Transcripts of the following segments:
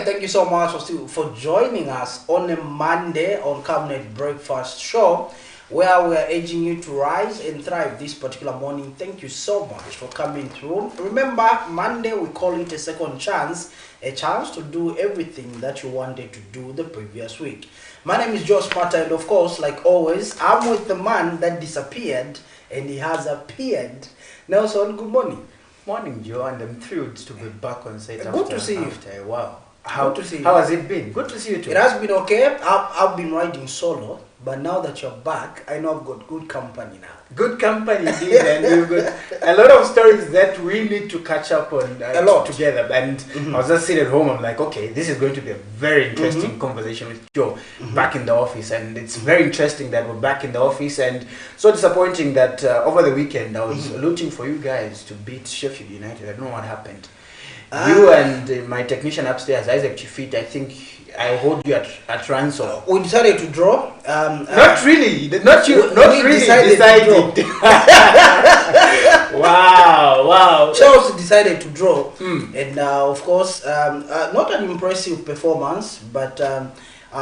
Okay, thank you so much for joining us on a Monday on Camnet Breakfast Show, where we are urging you to rise and thrive this particular morning. Thank you so much for coming through. Remember, Monday we call it a second chance, a chance to do everything that you wanted to do the previous week. My name is Josh Mata, and of course, like always, I'm with the man that disappeared, and he has appeared. Nelson, good morning. Morning, Joe, and I'm thrilled to be back on site Good to see you. after a while. Good to see you. How has it been? Good to see you too. It has been okay. I've been riding solo, but now that you're back, I know I've got good company now. Good company indeed, and we've got a lot of stories that we need to catch up on together. And I was just sitting at home, I'm like, okay, this is going to be a very interesting conversation with Joe back in the office. And it's very interesting that we're back in the office, and so disappointing that over the weekend I was looting for you guys to beat Sheffield United. I don't know what happened. You and my technician upstairs, Isaac Chifit, I think I hold you at ransom. We decided to draw. Not really. Not you. Not really. Decided. Wow. Chelsea decided to draw, and of course, not an impressive performance, but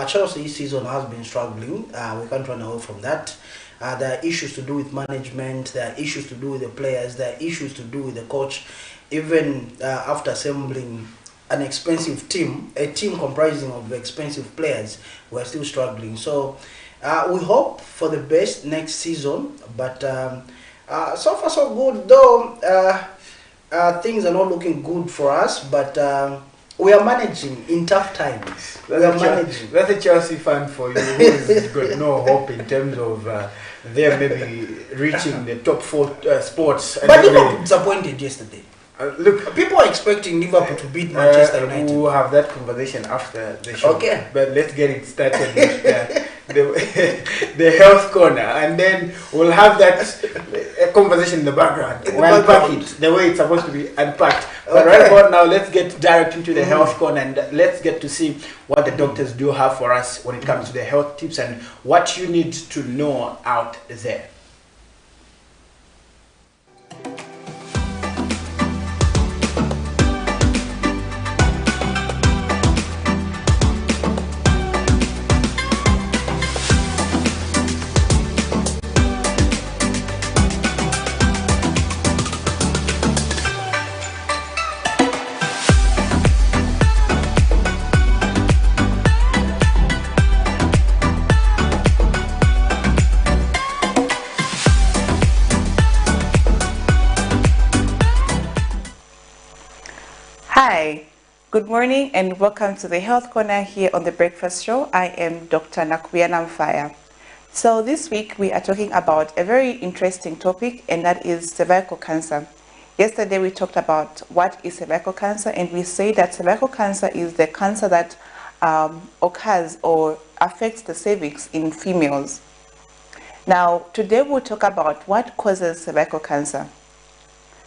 Chelsea's season has been struggling. We can't run away from that. There are issues to do with management. There are issues to do with the players. There are issues to do with the coach. Even after assembling an expensive team, a team comprising of expensive players, we're still struggling. So we hope for the best next season, but so far so good, though things are not looking good for us, but we are managing in tough times. That's a Chelsea fan for you who's got no hope in terms of them maybe reaching the top four sports. But Liverpool disappointed yesterday. Look, people are expecting Liverpool to beat Manchester United. We'll have that conversation after the show. Okay. But let's get it started with the health corner, and then we'll have that conversation in the background. We'll unpack it the way it's supposed to be unpacked. But right about now, let's get direct into the health corner, and let's get to see what the doctors do have for us when it comes to the health tips and what you need to know out there. Hi, good morning and welcome to the Health Corner here on the Breakfast Show. I am Dr. Nakuyana Mfaya. So this week we are talking about a very interesting topic, and that is cervical cancer. Yesterday we talked about what is cervical cancer, and we say that cervical cancer is the cancer that occurs or affects the cervix in females. Now today we'll talk about what causes cervical cancer.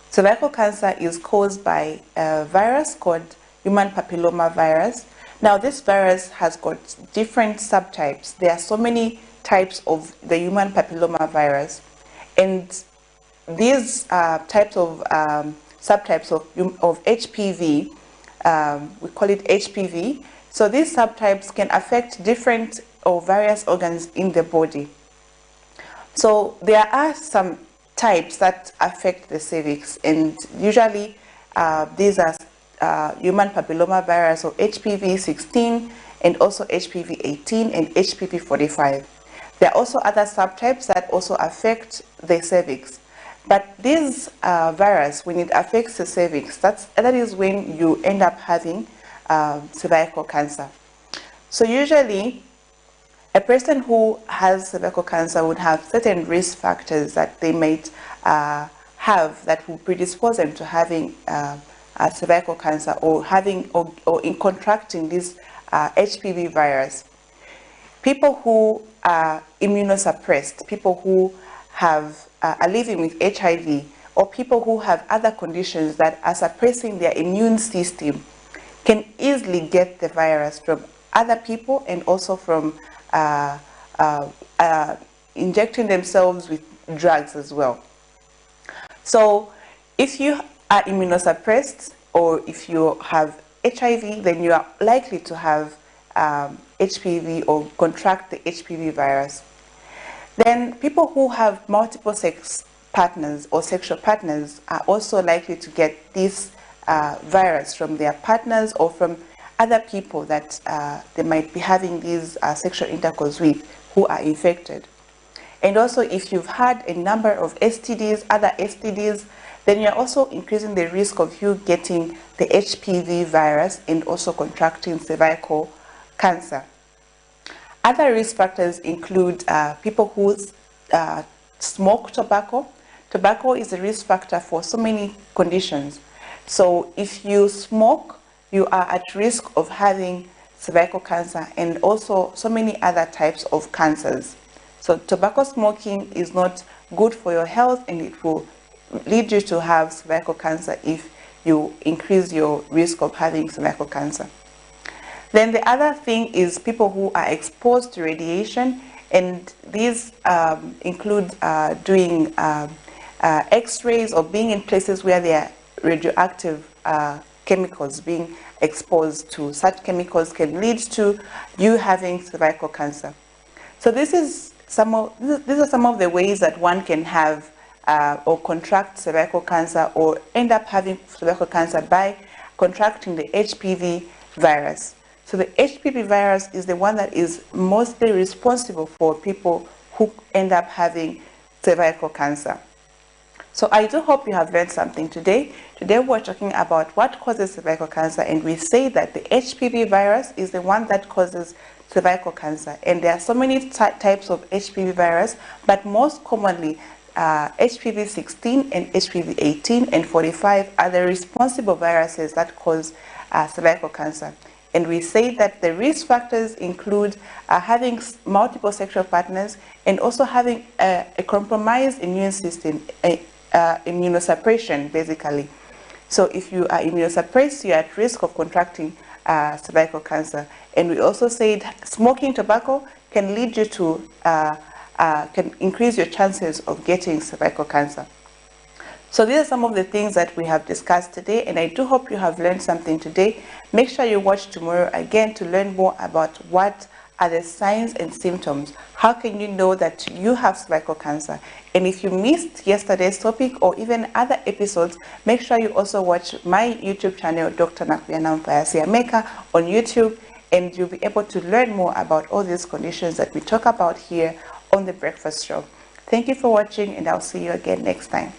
Cervical cancer is caused by a virus called human papilloma virus. Now this virus has got different subtypes. There are so many types of the human papilloma virus, and these types of subtypes of HPV, we call it HPV. So these subtypes can affect different or various organs in the body. So there are some types that affect the cervix, and usually these are human papilloma virus, or HPV 16, and also HPV 18 and HPV 45. There are also other subtypes that also affect the cervix, but this virus, when it affects the cervix, that is when you end up having cervical cancer. So usually a person who has cervical cancer would have certain risk factors that they might have that will predispose them to having cervical cancer, or having or in contracting this HPV virus. People who are immunosuppressed, people who have are living with HIV, or people who have other conditions that are suppressing their immune system can easily get the virus from other people, and also from injecting themselves with drugs as well. So if you are immunosuppressed, or if you have HIV, then you are likely to have HPV or contract the HPV virus. Then people who have multiple sex partners or sexual partners are also likely to get this virus from their partners or from other people that they might be having these sexual intercourse with who are infected. And also, if you've had a number of STDs, other STDs, then you're also increasing the risk of you getting the HPV virus and also contracting cervical cancer. Other risk factors include people who smoke tobacco. Tobacco is a risk factor for so many conditions. So if you smoke, you are at risk of having cervical cancer and also so many other types of cancers. So tobacco smoking is not good for your health, and it will lead you to have cervical cancer if you increase your risk of having cervical cancer. Then the other thing is people who are exposed to radiation, and these include doing X-rays or being in places where there are radioactive chemicals. Being exposed to such chemicals can lead to you having cervical cancer. So these are some of the ways that one can have or contract cervical cancer or end up having cervical cancer by contracting the HPV virus. So the HPV virus is the one that is mostly responsible for people who end up having cervical cancer. So I do hope you have learned something today. Today we're talking about what causes cervical cancer, and we say that the HPV virus is the one that causes cervical cancer. And there are so many types of HPV virus, but most commonly HPV 16 and HPV 18 and 45 are the responsible viruses that cause cervical cancer. And we say that the risk factors include having multiple sexual partners and also having a compromised immune system, immunosuppression basically. So if you are immunosuppressed, you are at risk of contracting cervical cancer. And we also said smoking tobacco can lead you to, can increase your chances of getting cervical cancer. So these are some of the things that we have discussed today, and I do hope you have learned something today. Make sure you watch tomorrow again to learn more about what are the signs and symptoms. How can you know that you have cervical cancer? And if you missed yesterday's topic or even other episodes, make sure you also watch my YouTube channel, Dr. Nakuyana Siameka, on YouTube, and you'll be able to learn more about all these conditions that we talk about here on The Breakfast Show. Thank you for watching, and I'll see you again next time.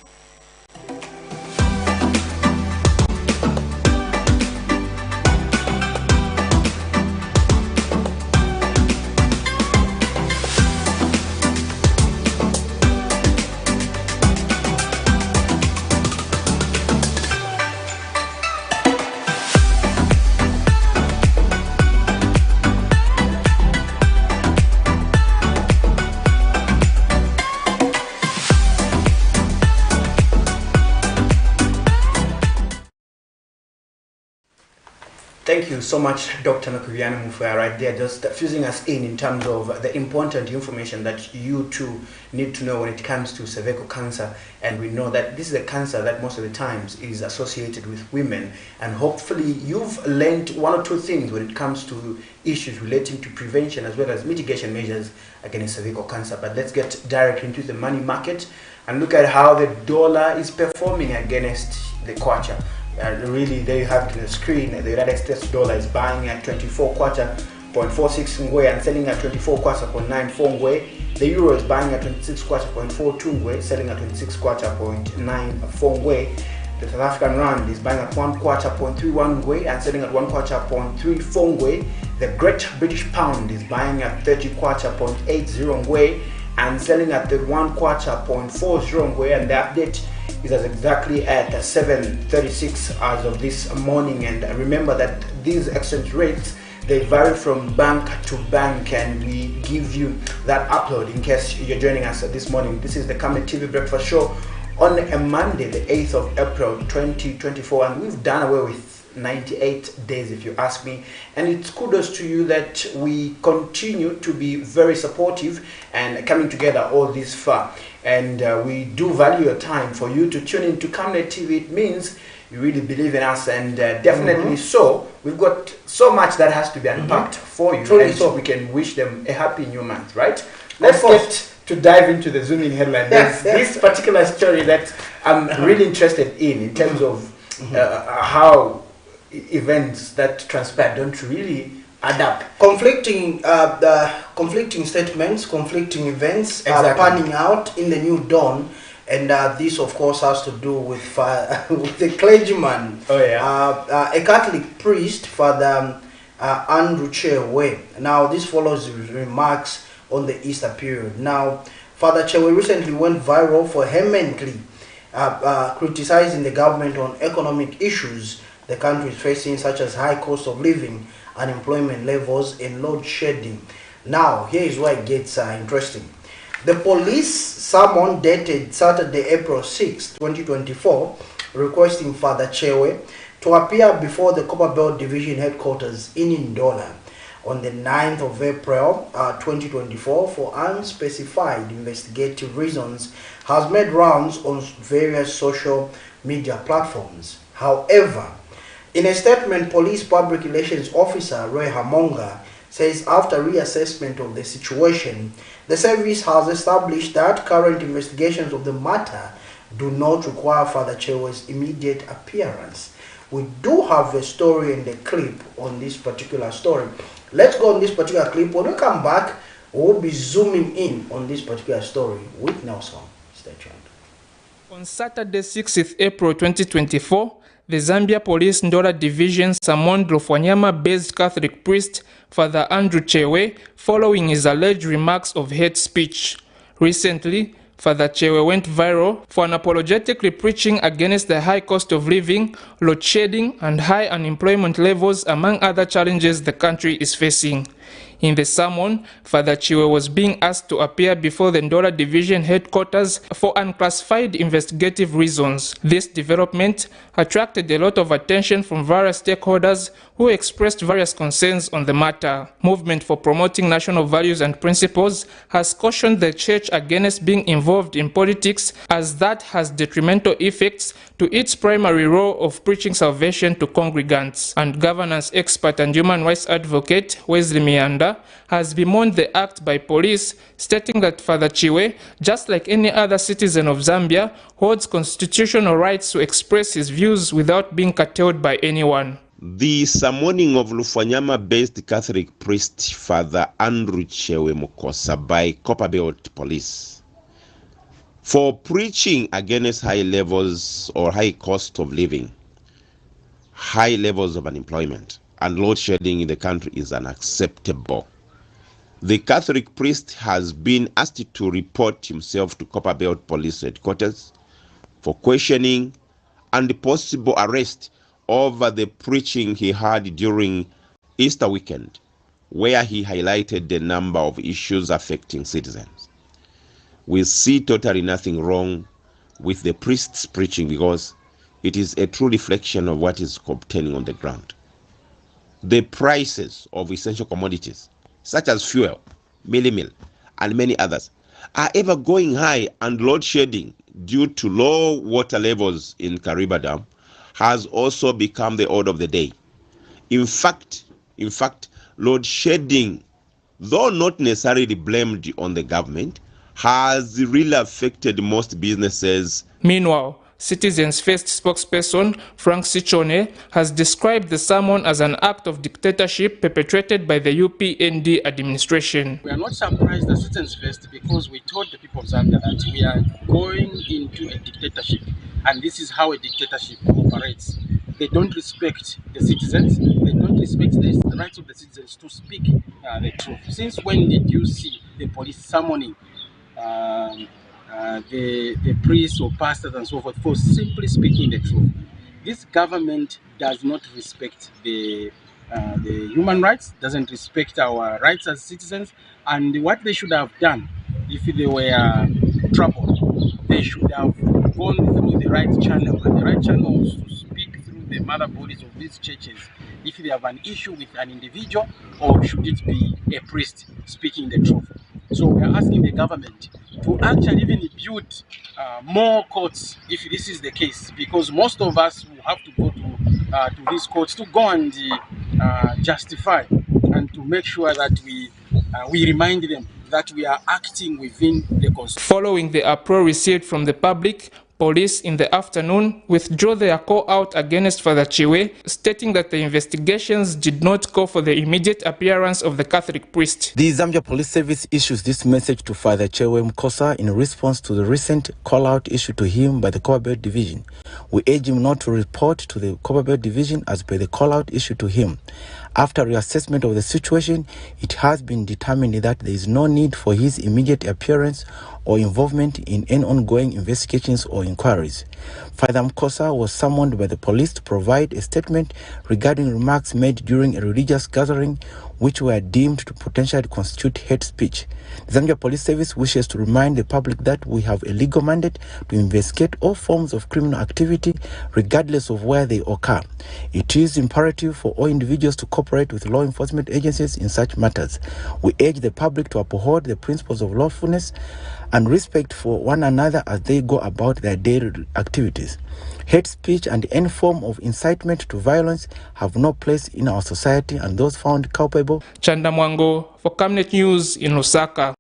Thank you so much, Dr. Nakuyana Mufaya, right there, just fusing us in terms of the important information that you too need to know when it comes to cervical cancer. And we know that this is a cancer that most of the times is associated with women. And hopefully you've learned one or two things when it comes to issues relating to prevention as well as mitigation measures against cervical cancer. But let's get directly into the money market and look at how the dollar is performing against the kwacha. Really, there you have it on the screen. The United States dollar is buying at 24 kwacha 0.46 ngwe and selling at 24 kwacha 0.94 ngwe. The euro is buying at 26 kwacha 0.42 ngwe, selling at 26 kwacha 0.94 ngwe. The South African rand is buying at 1 kwacha 0.31 ngwe and selling at 1 kwacha 0.34 ngwe. The Great British Pound is buying at 30 kwacha 0.80 ngwe and selling at 1 kwacha 0.40 ngwe. And the update is as exactly at 7:36 as of this morning. And remember that these exchange rates, they vary from bank to bank, and we give you that upload in case you're joining us this morning. This is the Camnet TV Breakfast Show on a Monday, the 8th of April 2024, and we've done away with 98 days, if you ask me, and it's kudos to you that we continue to be very supportive and coming together all this far. And we do value your time. For you to tune into Camnet TV, it means you really believe in us, and definitely so. We've got so much that has to be unpacked for you, Truly and so. we can wish them a happy new month, right? Let's get to dive into the zooming headline. There's this particular story that I'm really interested in terms of how events that transpire don't really add up. Conflicting statements, conflicting events are panning out in the new dawn, and this, of course, has to do with with the clergyman, a Catholic priest, Father Andrew Chewe. Now, this follows his remarks on the Easter period. Now, Father Chewe recently went viral for vehemently criticizing the government on economic issues the country is facing, such as high cost of living, unemployment levels, and load shedding. Now, here is where it gets interesting. The police summoned dated Saturday, April 6, 2024, requesting Father Chewe to appear before the Copperbelt Division headquarters in Ndola on the 9th of April 2024 for unspecified investigative reasons has made rounds on various social media platforms. However, in a statement, Police Public Relations Officer Roy Hamonga says after reassessment of the situation, the service has established that current investigations of the matter do not require Father Chewe's immediate appearance. We do have a story and a clip on this particular story. Let's go on this particular clip. When we come back, we'll be zooming in on this particular story with Nelson. Stay tuned. On Saturday, 6th April 2024, the Zambia Police Ndola Division summoned Lufwanyama-based Catholic priest Father Andrew Chewe following his alleged remarks of hate speech. Recently, Father Chewe went viral for unapologetically preaching against the high cost of living, load shedding, and high unemployment levels, among other challenges the country is facing. In the sermon, Father Chewe was being asked to appear before the Ndola Division headquarters for unclassified investigative reasons. This development attracted a lot of attention from various stakeholders who expressed various concerns on the matter. Movement for Promoting National Values and Principles has cautioned the Church against being involved in politics, as that has detrimental effects to its primary role of preaching salvation to congregants. And governance expert and human rights advocate Wesley Mianda has bemoaned the act by police, stating that Father Chewe, just like any other citizen of Zambia, holds constitutional rights to express his views without being curtailed by anyone. The summoning of Lufwanyama-based Catholic priest Father Andrew Chewe Mukosa by Copperbelt Police for preaching against high levels or high cost of living, high levels of unemployment, and load shedding in the country is unacceptable. The Catholic priest has been asked to report himself to Copperbelt Police Headquarters for questioning and possible arrest over the preaching he had during Easter weekend, where he highlighted the number of issues affecting citizens. We see totally nothing wrong with the priest's preaching because it is a true reflection of what is obtaining on the ground. The prices of essential commodities, such as fuel, meal, and many others, are ever going high, and load shedding due to low water levels in Kariba Dam has also become the order of the day. In fact, load shedding, though not necessarily blamed on the government, has really affected most businesses. Meanwhile, Citizens First spokesperson Frank Sichone has described the sermon as an act of dictatorship perpetrated by the UPND administration. We are not surprised as Citizens First because we told the people of Zambia that we are going into a dictatorship, and this is how a dictatorship operates. They don't respect the citizens, they don't respect the rights of the citizens to speak the truth. Since when did you see the police summoning the priests or pastors and so forth for simply speaking the truth? This government does not respect the human rights, doesn't respect our rights as citizens, and what they should have done if they were troubled, they should have gone through the right channel, and the right channel was to speak through the mother bodies of these churches if they have an issue with an individual, or should it be a priest speaking the truth. So we are asking the government to actually even build more courts if this is the case, because most of us will have to go to these courts to go and justify and to make sure that we remind them that we are acting within the Constitution. Following the uproar received from the public, police in the afternoon withdrew their call out against Father Chiwe, stating that the investigations did not call for the immediate appearance of the Catholic priest. The Zambia Police Service issues this message to Father Chiwe Mkosa in response to the recent call-out issued to him by the Copperbelt Division. We urge him not to report to the Copperbelt Division as per the call-out issued to him. After reassessment of the situation, it has been determined that there is no need for his immediate appearance or involvement in any ongoing investigations or inquiries. Father Mkosa was summoned by the police to provide a statement regarding remarks made during a religious gathering which were deemed to potentially constitute hate speech. The Zambia Police Service wishes to remind the public that we have a legal mandate to investigate all forms of criminal activity regardless of where they occur. It is imperative for all individuals to cooperate with law enforcement agencies in such matters. We urge the public to uphold the principles of lawfulness and respect for one another as they go about their daily activities. Hate speech and any form of incitement to violence have no place in our society, and those found culpable. Chanda Mwango for Camnet News in Lusaka.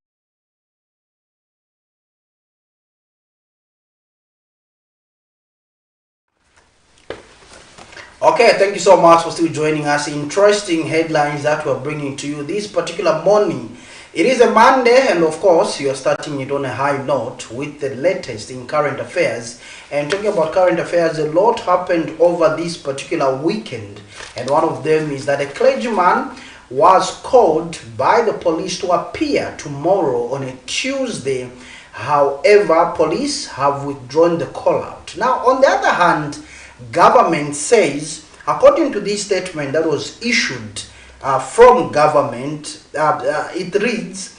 Okay, thank you so much for still joining us. Interesting headlines that we're bringing to you this particular morning. It is a Monday, and of course, you're starting it on a high note with the latest in current affairs. And talking about current affairs, a lot happened over this particular weekend. And one of them is that a clergyman was called by the police to appear tomorrow on a Tuesday. However, police have withdrawn the call out. Now, on the other hand, government says, according to this statement that was issued from government, it reads,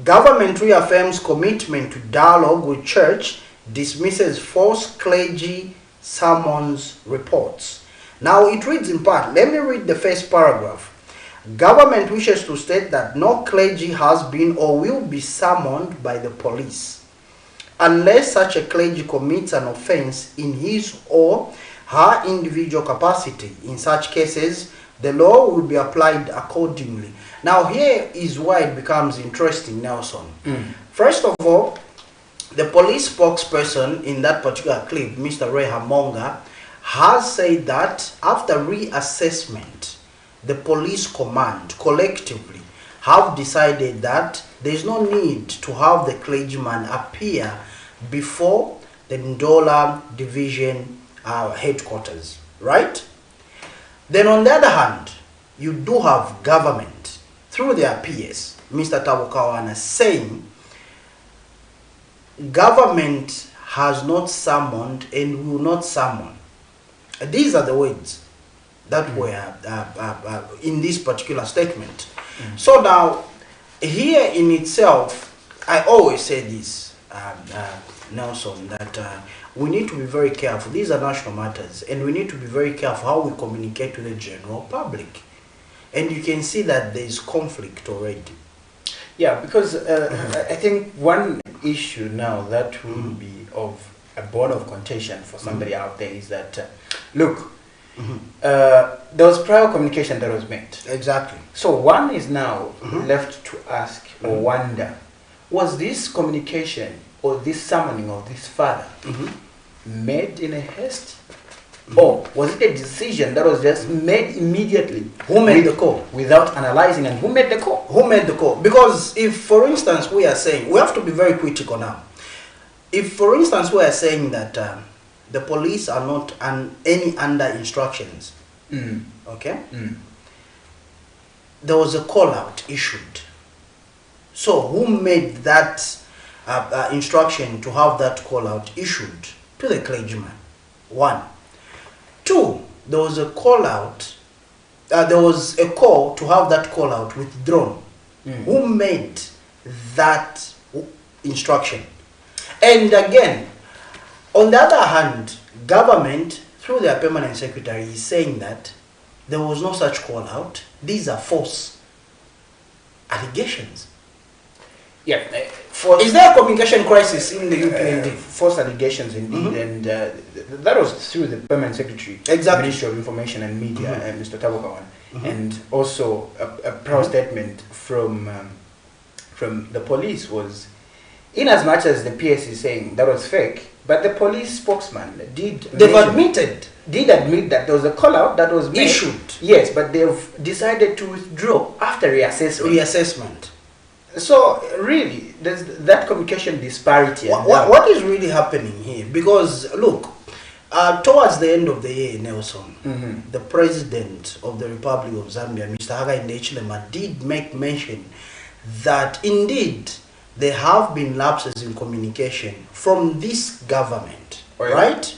government reaffirms commitment to dialogue with church, dismisses false clergy summons reports. Now it reads in part, let me read the first paragraph. Government wishes to state that no clergy has been or will be summoned by the police unless such a clergy commits an offense in his or her individual capacity. In such cases, the law will be applied accordingly. Now here is why it becomes interesting, Nelson. First of all, the police spokesperson in that particular clip, Mr. Ray Hamonga, has said that after reassessment, the police command collectively have decided that there is no need to have the clergyman appear before the Ndola division headquarters, right? Then on the other hand, you do have government through their PS, Mr. Tabukawana, saying government has not summoned and will not summon. These are the words that were in this particular statement. So now, here in itself, I always say this, Nelson, that we need to be very careful. These are national matters, and we need to be very careful how we communicate to the general public. And you can see that there is conflict already. Yeah, because I think one issue now that will be of a bone of contention for somebody out there is that, look, there was prior communication that was made. Exactly. So one is now left to ask or wonder, was this communication or this summoning of this father made in a haste? Or was it a decision that was just made immediately? Who made the call? Without analyzing, and who made the call? Who made the call? Because if, for instance, we are saying, we have to be very critical now. If, for instance, we are saying that the police are not any under instructions, okay? There was a call out issued. So who made that instruction to have that call out issued to the clergyman? One. Two, there was a call out, there was a call to have that call out withdrawn. Who made that instruction? And again, on the other hand, government, through their permanent secretary, is saying that there was no such call out. These are false allegations. Yeah, Is there a communication crisis in the UPND? False allegations, indeed, and that was through the Permanent Secretary, Ministry of Information and Media, Mr. Tabokawan, and also a proud statement from the police was, in as much as the PS is saying that was fake, but the police spokesman did admit that there was a call out that was made. Issued. Yes, but they've decided to withdraw after reassessment. So really, there's that communication disparity. What is really happening here? Because look, towards the end of the year, Nelson, the President of the Republic of Zambia, Mr. Hakainde Hichilema, did make mention that indeed there have been lapses in communication from this government, right?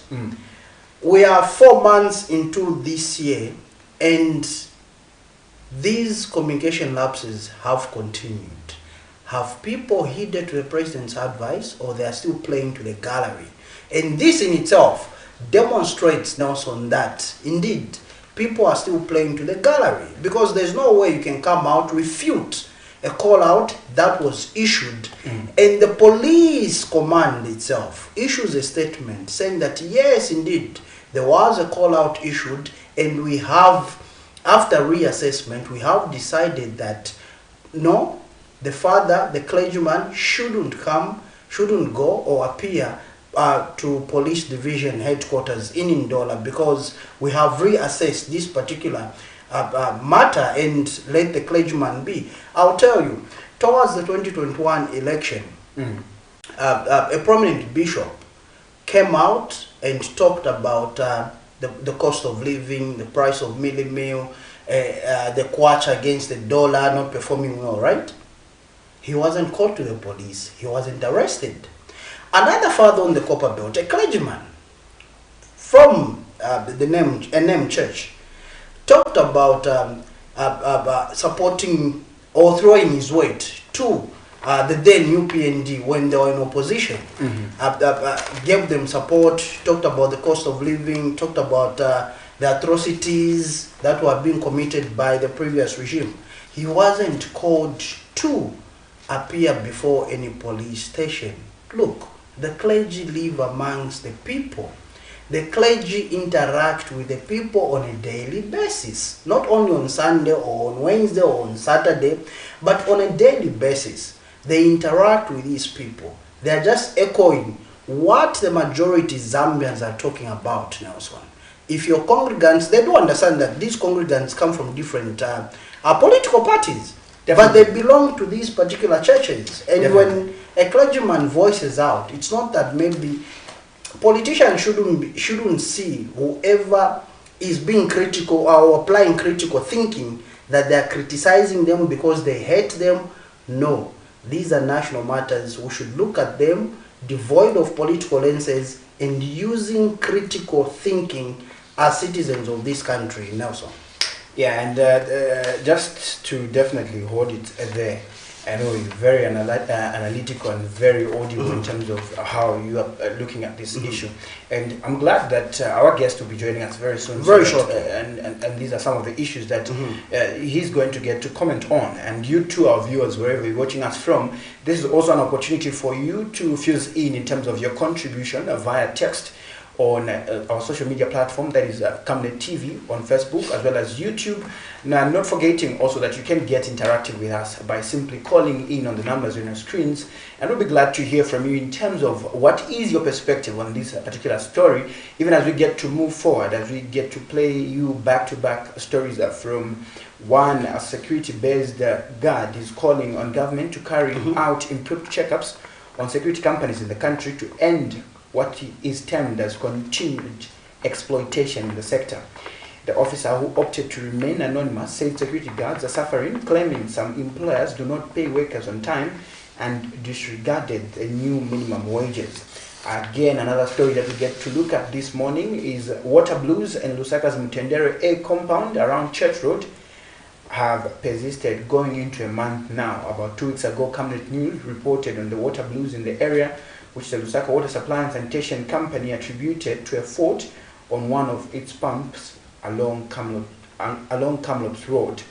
We are 4 months into this year, and these communication lapses have continued. Have people heeded to the president's advice, or they are still playing to the gallery? And this in itself demonstrates, Nelson, that indeed people are still playing to the gallery, because there's no way you can come out, refute a call out that was issued, and the police command itself issues a statement saying that yes, indeed, there was a call out issued, and we have, after reassessment, we have decided that no, the father, the clergyman, shouldn't go or appear to police division headquarters in Ndola, because we have reassessed this particular matter and let the clergyman be. I'll tell you, towards the 2021 election, a prominent bishop came out and talked about the cost of living, the price of meal, the kwacha against the dollar not performing well, right? He wasn't called to the police. He wasn't arrested. Another father on the Copper Belt, a clergyman from a named church, talked about supporting or throwing his weight to the then UPND when they were in opposition. Gave them support, talked about the cost of living, talked about the atrocities that were being committed by the previous regime. He wasn't called to appear before any police station. Look, the clergy live amongst the people. The clergy interact with the people on a daily basis, not only on Sunday or on Wednesday or on Saturday, but on a daily basis. They interact with these people. They are just echoing what the majority Zambians are talking about, Nelson. If your congregants, they do understand that these congregants come from different political parties. But they belong to these particular churches. And when a clergyman voices out, it's not that maybe politicians shouldn't see whoever is being critical or applying critical thinking that they are criticizing them because they hate them. No, these are national matters. We should look at them devoid of political lenses and using critical thinking as citizens of this country, Nelson. Yeah, and just to definitely hold it there, I know you're very analytical and very audible in terms of how you are looking at this issue. And I'm glad that our guest will be joining us very soon. Very shortly. And these are some of the issues that he's going to get to comment on. And you too, our viewers, wherever you're watching us from, this is also an opportunity for you to fuse in terms of your contribution via text on our social media platform, that is Camnet TV on Facebook as well as YouTube. Now, not forgetting also that you can get interactive with us by simply calling in on the numbers on your screens, and we'll be glad to hear from you in terms of what is your perspective on this particular story, even as we get to move forward, as we get to play you back-to-back stories from one, a security-based guard is calling on government to carry out improved checkups on security companies in the country to end what is termed as continued exploitation in the sector. The officer, who opted to remain anonymous, said security guards are suffering, claiming some employers do not pay workers on time and disregarded the new minimum wages. Again, another story that we get to look at this morning is water blues in Lusaka's Mutendere A compound around Church Road have persisted going into a month now. About 2 weeks ago, Camnet News reported on the water blues in the area, which the Lusaka Water Supply and Sanitation Company attributed to a fault on one of its pumps along Kamloops Road.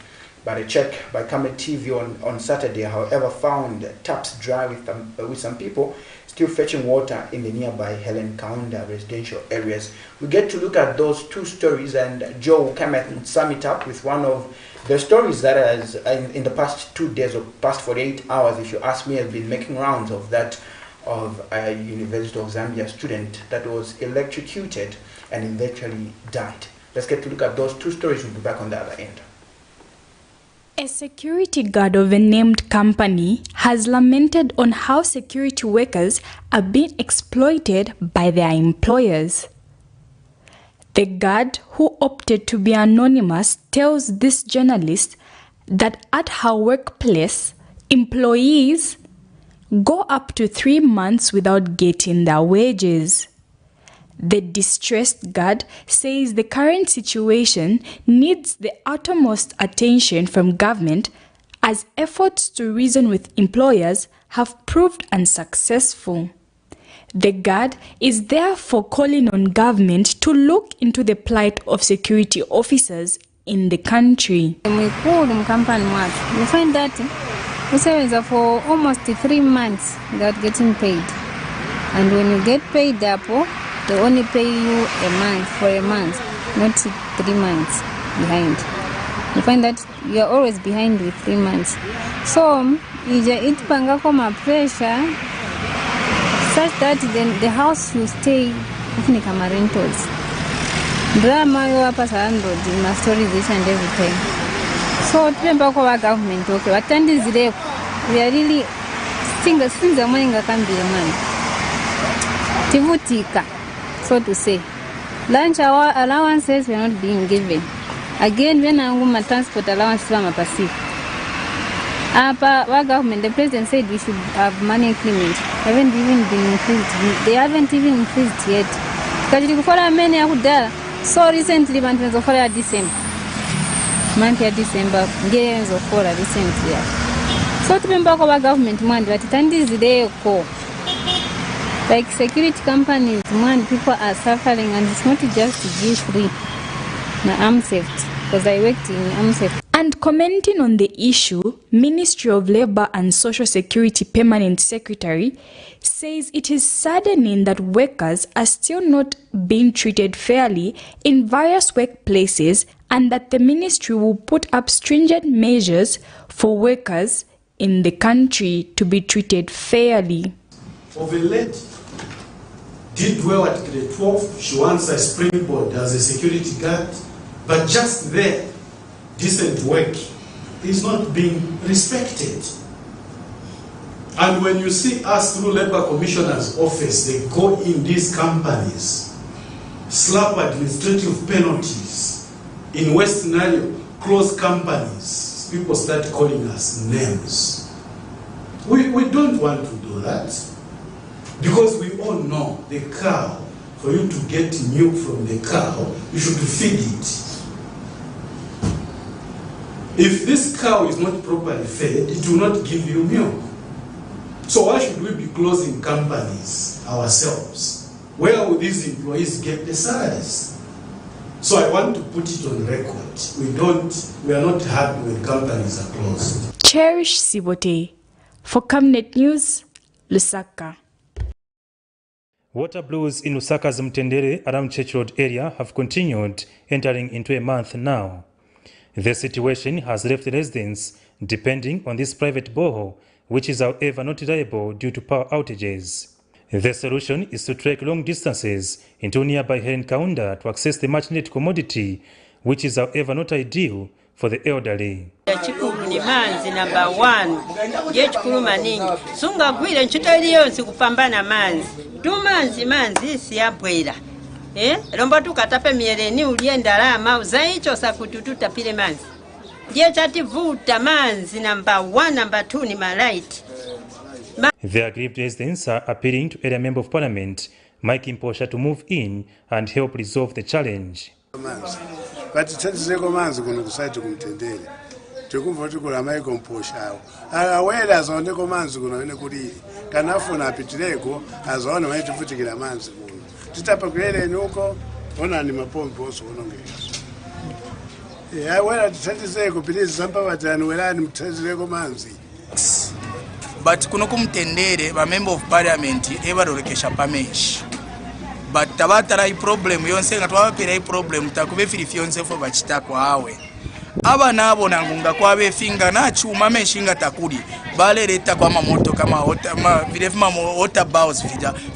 But a check by Camnet TV on Saturday, however, found taps dry with some people still fetching water in the nearby Helen Kaunda residential areas. We get to look at those two stories, and Joe will come and sum it up with one of the stories that has, in the past 2 days or past 48 hours, if you ask me, has been making rounds of that of a University of Zambia student that was electrocuted and eventually died. Let's get to look at those two stories. We'll be back on the other end. A security guard of a named company has lamented on how security workers are being exploited by their employers. The guard, who opted to be anonymous, tells this journalist that at her workplace, employees go up to 3 months without getting their wages. The distressed guard says the current situation needs the utmost attention from government, as efforts to reason with employers have proved unsuccessful. The guard is therefore calling on government to look into the plight of security officers in the country. We find that we serve for almost 3 months without getting paid. And when you get paid, they only pay you for a month, not 3 months behind. You find that you are always behind with 3 months. So, it panga koma pressure such that then the house you stay with kama rentals. Drama you up as 100, you must story this and everything. So, remember our government, okay, what time is it? We are really things the money can be a man. Tivutika, so to say. Lunch allowances were not being given. Again, when I'm transport allowance from a passive. Our government, the president said we should have money increment. Haven't even been increased. They haven't even increased yet. Because you follow many out there. So recently, month of December. Month of December, games of for recent year. So to remember our government, man, but it is the call. Like security companies, man, people are suffering, and it's not just G3. I'm safety, because I worked in I'm safety. And commenting on the issue, Ministry of Labour and Social Security Permanent Secretary says it is saddening that workers are still not being treated fairly in various workplaces, and that the ministry will put up stringent measures for workers in the country to be treated fairly. Of a lady did well at grade 12, she wants a springboard as a security guard, but just there, decent work is not being respected. And when you see us through Labour Commissioner's office, they go in these companies, slap administrative penalties. In West Nile, close companies, people start calling us names. We don't want to do that, because we all know the cow, for you to get milk from the cow, you should feed it. If this cow is not properly fed, it will not give you milk. So why should we be closing companies ourselves? Where will these employees get the salaries? So I want to put it on record. We are not happy when companies are closed. Cherish Sibote for Camnet News, Lusaka. Water blues in Lusaka's Mtendere around Church Road area have continued, entering into a month now. The situation has left residents depending on this private borehole, which is however not reliable due to power outages. The solution is to trek long distances into nearby Helen Kaunda to access the much-needed commodity, which is however not ideal for the elderly. Chikulu ni manzi number 1. Je chikulu maningi. Sunga gwile nchito ili yonsi kupambana manzi. Tu manzi siyabwela. Lomba tukatape mieleni ulienda lama uzaicho sakututu tapile manzi. Je chati vuta manzi number 1, number 2 ni malaiti. The aggrieved residents are appealing to area member of parliament, Mike Imposha, to move in and help resolve the challenge. But chatizeko manzi kuno kusaiti kumtendere. Tikumva tikula Mike Imposha. Awela azoneko manzi kuno ene kulili. Kanafuna apitireko azone waiti futikira manzi kuno. Titapa kwele nuko ona ni mapombe oso onongeka. Wera tuthandizeko please sampa vatani werani muthandizeko manzi. But kuno kumtendere ba member of parliament ebalolekesha pamenshi. But tabatara problem yonse ngatwapera problem takube filifyonse fo bachitako awe. Aba nabo nangunga kwabe finga na chuma meshinga takuli balereta kwa mamoto kama vile water bows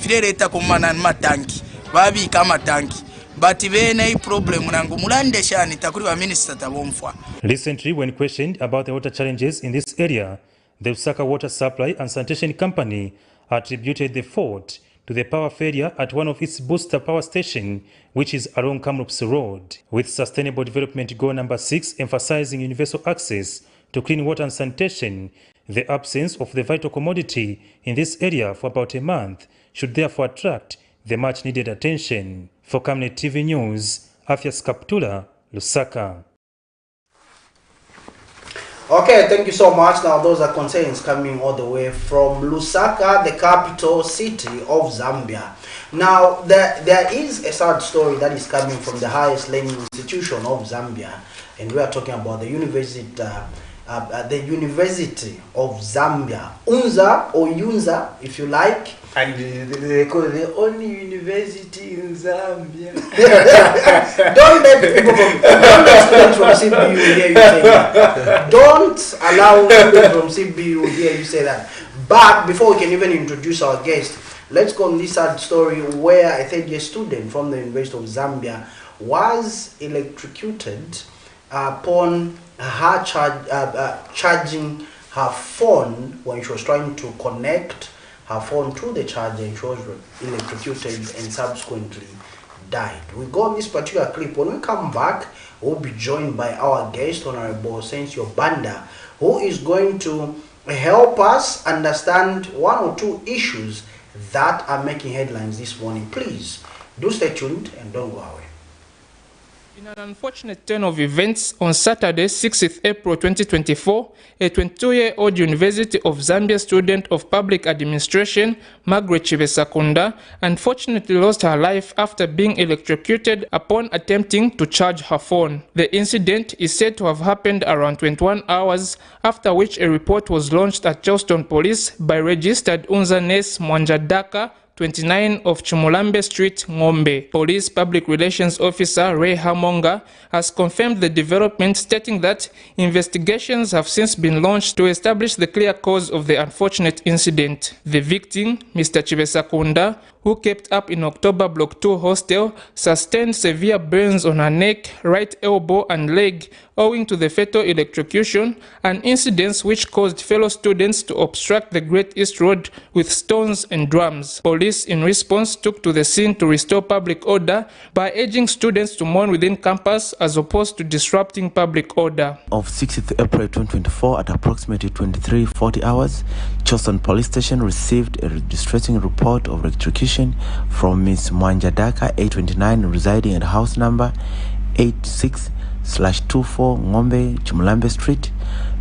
vileleta kwa matanki babi kama tanki. But bene problem nangu mulande shani takuli wa minister tabomfwa. Recently, when questioned about the water challenges in this area, the Lusaka Water Supply and Sanitation Company attributed the fault to the power failure at one of its booster power station, which is along Kamloops Road. With Sustainable Development Goal number 6 emphasizing universal access to clean water and sanitation, the absence of the vital commodity in this area for about a month should therefore attract the much needed attention. For Camnet TV News, Afias Kaptula, Lusaka. Okay, thank you so much. Now, those are concerns coming all the way from Lusaka, the capital city of Zambia. Now, there is a sad story that is coming from the highest learning institution of Zambia, and we are talking about the University of Zambia, UNZA or UNZA, if you like. And they call it the only university in Zambia. Don't let students from CBU hear you say that. Don't allow students from CBU hear you say that. But before we can even introduce our guest, let's go on this sad story where a third-year student from the University of Zambia was electrocuted upon her charging her phone when she was trying to connect her phone to the charger, and she was electrocuted and subsequently died. We got this particular clip. When we come back, we'll be joined by our guest, Honorable Sensio Banda, who is going to help us understand one or two issues that are making headlines this morning. Please do stay tuned and don't go away. In an unfortunate turn of events, on Saturday, 6th April 2024, a 22-year-old University of Zambia student of public administration, Margaret Chivesakunda, unfortunately lost her life after being electrocuted upon attempting to charge her phone. The incident is said to have happened around 21 hours, after which a report was launched at Charleston Police by registered UNZA nurse Mwanjadaka, 29 of Chumulambe Street, Ngombe. Police Public Relations Officer Ray Hamonga has confirmed the development, stating that investigations have since been launched to establish the clear cause of the unfortunate incident. The victim, Mr. Chivesakunda, who kept up in October Block 2 hostel, sustained severe burns on her neck, right elbow and leg owing to the fatal electrocution, an incident which caused fellow students to obstruct the Great East Road with stones and drums. Police in response took to the scene to restore public order by urging students to mourn within campus as opposed to disrupting public order. Of 6th April 2024 at approximately 23:40 hours, Charleston Police Station received a distressing report of electrocution from Ms. Mwanjadaka, 829, residing at house number 86/24 Ngombe, Chumulambe Street.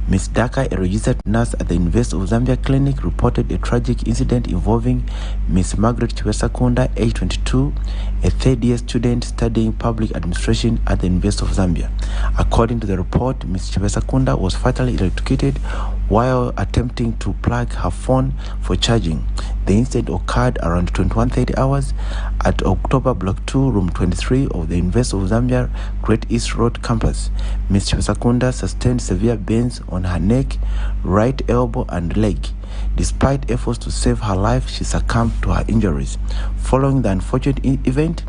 Ms. Daka, a registered nurse at the University of Zambia Clinic, reported a tragic incident involving Ms. Margaret Chivesakunda, age 22, a third-year student studying public administration at the University of Zambia. According to the report, Ms. Chivesakunda was fatally electrocuted while attempting to plug her phone for charging. The incident occurred around 21:30 hours at October Block 2, Room 23 of the University of Zambia Great East Road campus. Ms. Chivesakunda sustained severe burns on her neck, right elbow and leg. Despite efforts to save her life, she succumbed to her injuries. Following the unfortunate event,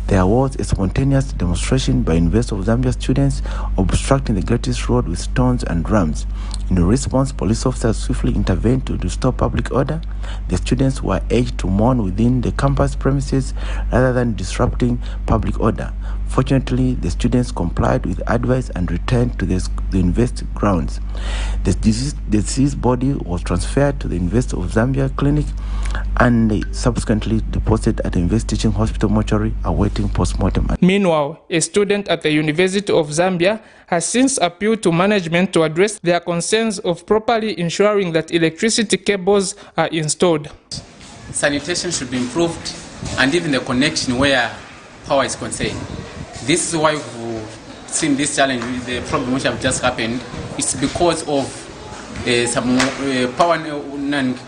there was a spontaneous demonstration by University of Zambia students obstructing the Great East Road with stones and drums. In response, police officers swiftly intervened to restore public order. The students were urged to mourn within the campus premises rather than disrupting public order. Fortunately, the students complied with advice and returned to the university grounds. The deceased body was transferred to the University of Zambia Clinic and subsequently deposited at the University Teaching Hospital mortuary awaiting postmortem. Meanwhile, a student at the University of Zambia has since appealed to management to address their concerns of properly ensuring that electricity cables are installed. Sanitation should be improved, and even the connection where power is concerned. This is why we've seen this challenge, the problem which have just happened, it's because of some power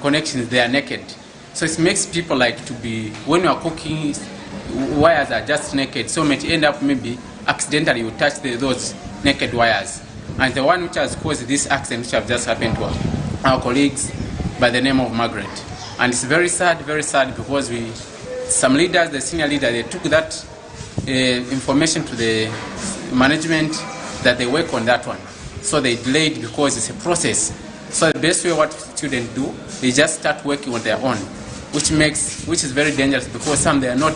connections. They are naked, so it makes people like to be, when you are cooking, wires are just naked, so it may end up maybe accidentally you touch those naked wires, and the one which has caused this accident which have just happened to our colleagues by the name of Margaret. And it's very sad because some leaders, the senior leader, they took that information to the management that they work on that one, so they delayed because it's a process. So the best way what students do, they just start working on their own, which is very dangerous, because some they are not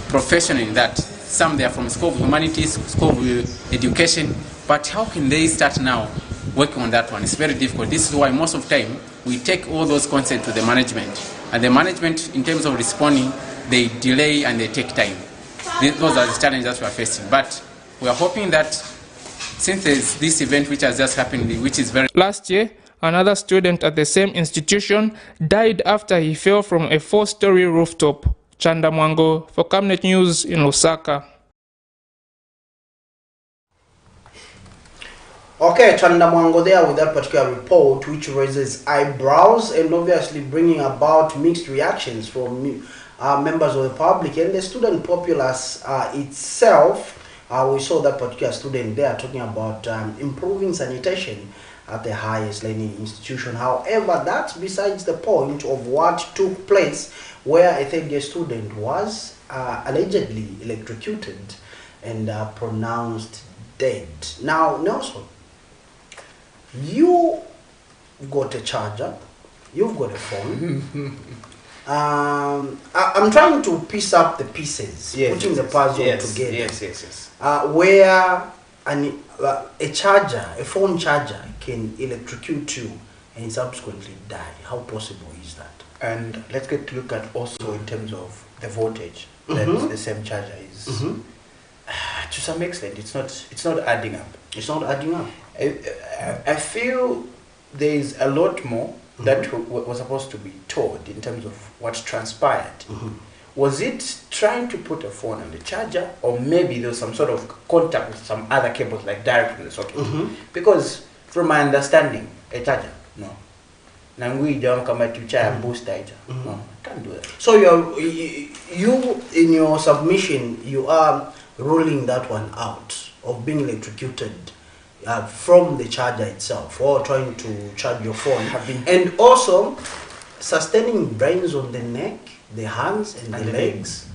professional in that. Some they are from school of humanities, school of education, but how can they start now working on that one? It's very difficult. This is why most of the time we take all those concepts to the management, and the management, in terms of responding, they delay and they take time. Those are the challenges that we are facing, but we are hoping that since there's this event which has just happened, which is very... Last year, another student at the same institution died after he fell from a 4-story rooftop. Chanda Mwango for Camnet News in Lusaka. Okay, Chanda Mwango there with that particular report, which raises eyebrows and obviously bringing about mixed reactions from members of the public and the student populace itself. We saw that particular student there talking about improving sanitation at the highest learning institution. However, that's besides the point of what took place, where a third-year student was allegedly electrocuted and pronounced dead. Now, Nelson, you got a charger, you've got a phone. I'm trying to piece up the pieces, putting the puzzle together. Yes. Where a charger, a phone charger, can electrocute you and subsequently die. How possible is that? And let's get to look at also in terms of the voltage that the same charger is. To some extent, it's not adding up. It's not adding up. I feel there is a lot more that was supposed to be told in terms of what transpired. Was it trying to put a phone on the charger, or maybe there was some sort of contact with some other cables like direct to the socket? Because from my understanding, a charger, no. Nangui don't come to charge booster it. No, I can't do that. So you in your submission, you are ruling that one out of being electrocuted from the charger itself, or trying to charge your phone, and also sustaining brains on the neck, the hands and the legs.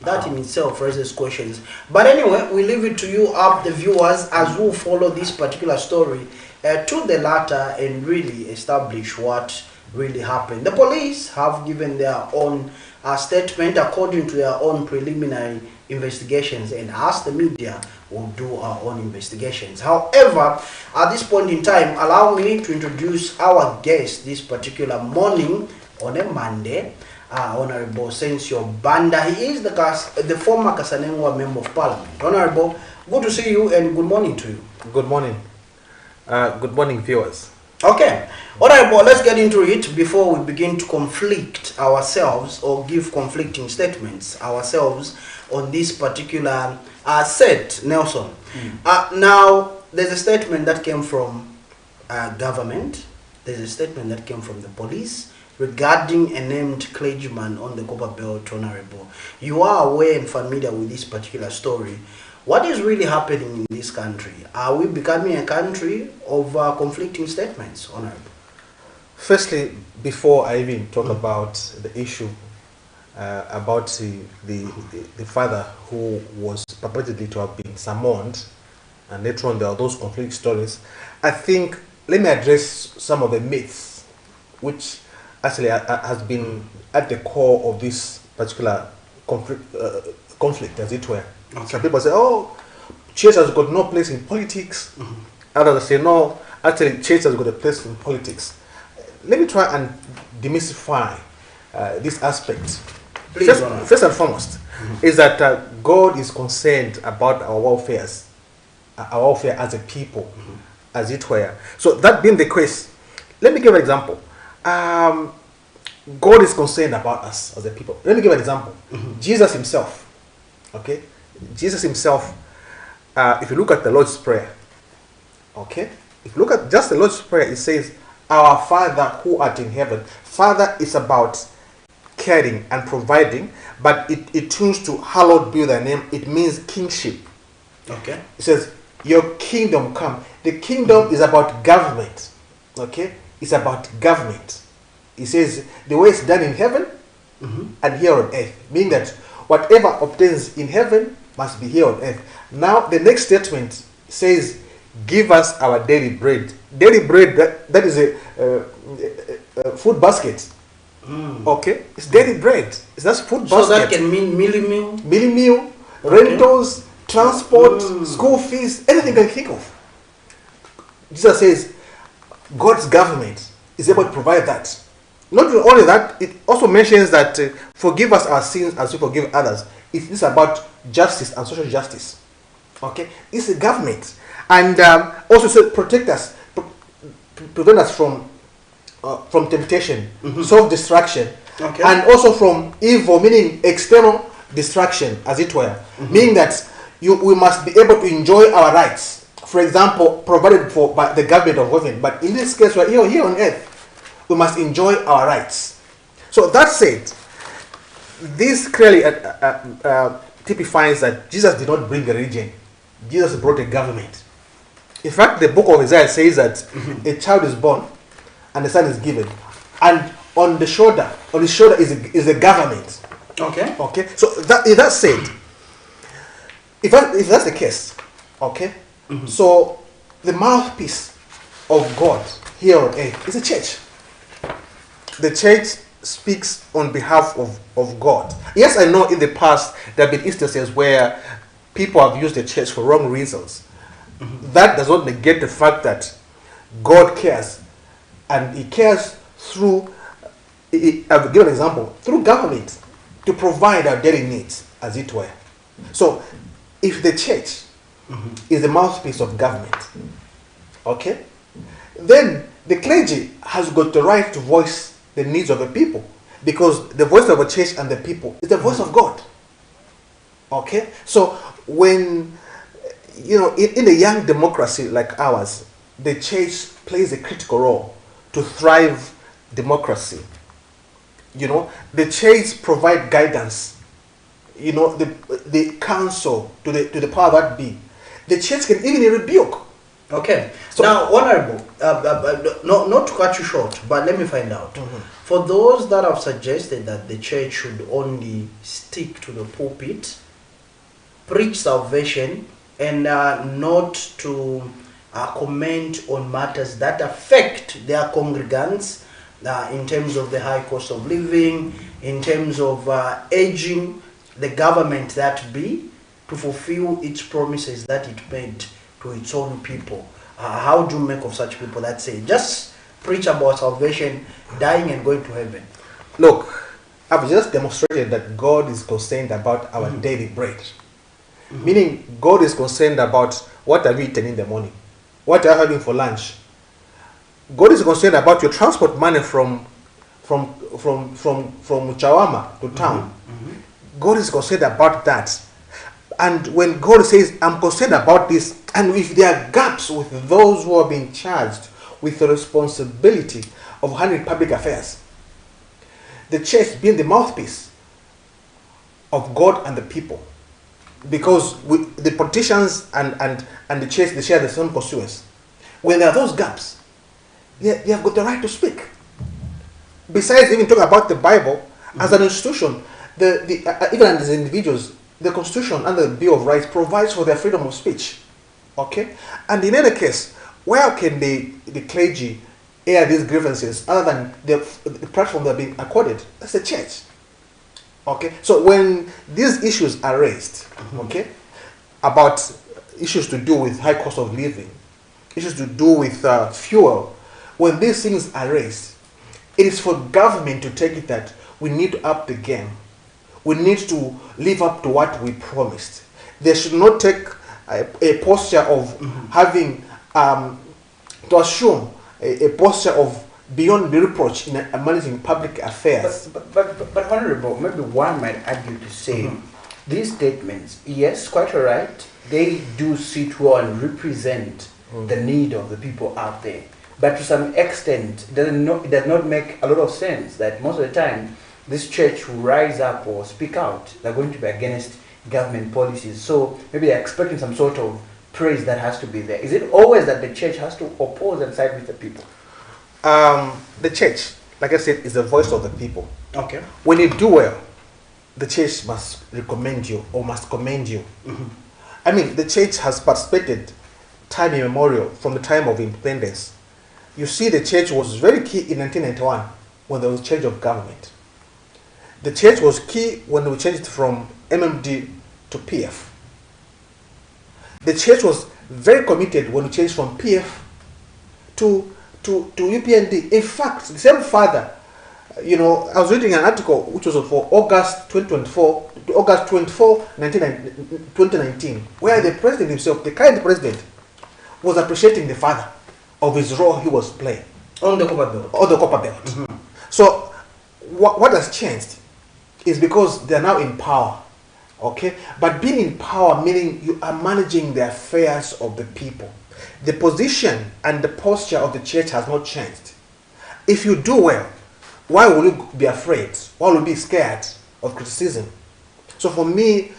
That in itself raises questions. But anyway, we leave it to you up, the viewers, as we follow this particular story to the latter and really establish what really happened. The police have given their own statement according to their own preliminary investigations, and as the media will do our own investigations. However, at this point in time, allow me to introduce our guest this particular morning on a Monday, Honorable Sensio Banda. He is the former Kasanengwa Member of Parliament. Honorable, good to see you and good morning to you. Good morning. Good morning, viewers. Okay. Honorable, let's get into it before we begin to conflict ourselves or give conflicting statements ourselves on this particular set, Nelson. Now, there's a statement that came from government. There's a statement that came from the police regarding a named clergyman on the Copper Belt. Honorable, you are aware and familiar with this particular story. What is really happening in this country? Are we becoming a country of conflicting statements, Honorable? Firstly, before I even talk about the issue about the father who was purportedly to have been summoned, and later on there are those conflict stories, I think let me address some of the myths which actually has been at the core of this particular conflict, as it were. Okay. Some people say, oh, church has got no place in politics. Others say, no, actually church has got a place in politics. Let me try and demystify this aspect. Please, first and foremost, is that God is concerned about our welfare as a people, as it were. So that being the case, let me give an example. God is concerned about us as a people. Let me give an example. Jesus himself, okay? Jesus himself if you look at the Lord's Prayer, okay, if you look at just the Lord's Prayer, it says, "Our Father who art in heaven." Father is about caring and providing, but it tunes to hallowed be thy name. It means kingship. Okay. It says, "Your kingdom come." The kingdom is about government. Okay, it's about government. It says the way it's done in heaven and here on earth, meaning that whatever obtains in heaven must be here on earth. Now the next statement says, "Give us our daily bread." Daily bread, that is a food basket. Okay, it's daily bread. It's just food basket. So that can mean mealy meal, rentals, transport, school fees, anything you can think of. Jesus says God's government is able to provide that. Not only that, it also mentions that forgive us our sins as we forgive others. It's about justice and social justice. Okay, it's a government, and also so protect us, prevent us from temptation, self-destruction, and also from evil, meaning external destruction, as it were. Meaning that we must be able to enjoy our rights. For example, provided for by the government of heaven. But in this case, we're here on earth. We must enjoy our rights. So that said, this clearly typifies that Jesus did not bring a religion. Jesus brought a government. In fact, the book of Isaiah says that a child is born and the son is given, and on his shoulder is a government. Okay. Okay. So that said, if that's the case, okay. So the mouthpiece of God here on earth is a church. The church speaks on behalf of God. Yes, I know in the past there have been instances where people have used the church for wrong reasons. That does not negate the fact that God cares, and He cares through, I'll give an example, through government to provide our daily needs, as it were. So, if the church is the mouthpiece of government, okay, then the clergy has got the right to voice the needs of the people, because the voice of the church and the people is the voice of God. Okay, so when in a young democracy like ours, the church plays a critical role to thrive democracy. The church provide guidance. The counsel to the power that be. The church can even rebuke. Okay. So now, Honorable, not to cut you short, but let me find out. For those that have suggested that the church should only stick to the pulpit, preach salvation, and not to comment on matters that affect their congregants in terms of the high cost of living, in terms of urging the government that be to fulfill its promises that it made to its own people. How do you make of such people that say, just preach about salvation, dying and going to heaven? Look, I've just demonstrated that God is concerned about our daily bread. Meaning, God is concerned about what have you eaten in the morning, what are you having for lunch. God is concerned about your transport money from Chawama to town. God is concerned about that. And when God says, I'm concerned about this, and if there are gaps with those who are being charged with the responsibility of handling public affairs, the church being the mouthpiece of God and the people, because the politicians and the church, they share the same constituents. When there are those gaps, they have got the right to speak. Besides even talking about the Bible as an institution, even as individuals, the Constitution and the Bill of Rights provides for their freedom of speech. Okay? And in any case, where can the clergy air these grievances other than the platform that are being accorded? That's the church. Okay? So when these issues are raised, okay, about issues to do with high cost of living, issues to do with fuel, when these things are raised, it is for government to take it that we need to up the game. We need to live up to what we promised. They should not take a posture of having to assume a posture of beyond the reproach in managing public affairs. But Honorable, maybe one might argue to say these statements, yes, quite all right, they do sit well and represent the need of the people out there. But to some extent, it does not make a lot of sense that most of the time, this church will rise up or speak out. They're going to be against government policies. So maybe they're expecting some sort of praise that has to be there. Is it always that the church has to oppose and side with the people? The church, like I said, is the voice of the people. Okay. When you do well, the church must recommend you or must commend you. I mean, the church has participated time immemorial from the time of independence. You see, the church was very key in 1991 when there was change of government. The church was key when we changed from MMD to PF. The church was very committed when we changed from PF to UPND. In fact, the same father, I was reading an article which was for August 2024 to August 24, 2019, where the president himself, the current president, was appreciating the father of his role he was playing on the Copper Belt. On the Copper Belt. So what has changed is because they are now in power, okay? But being in power meaning you are managing the affairs of the people. The position and the posture of the church has not changed. If you do well, why will you be afraid? Why will you be scared of criticism? So for me,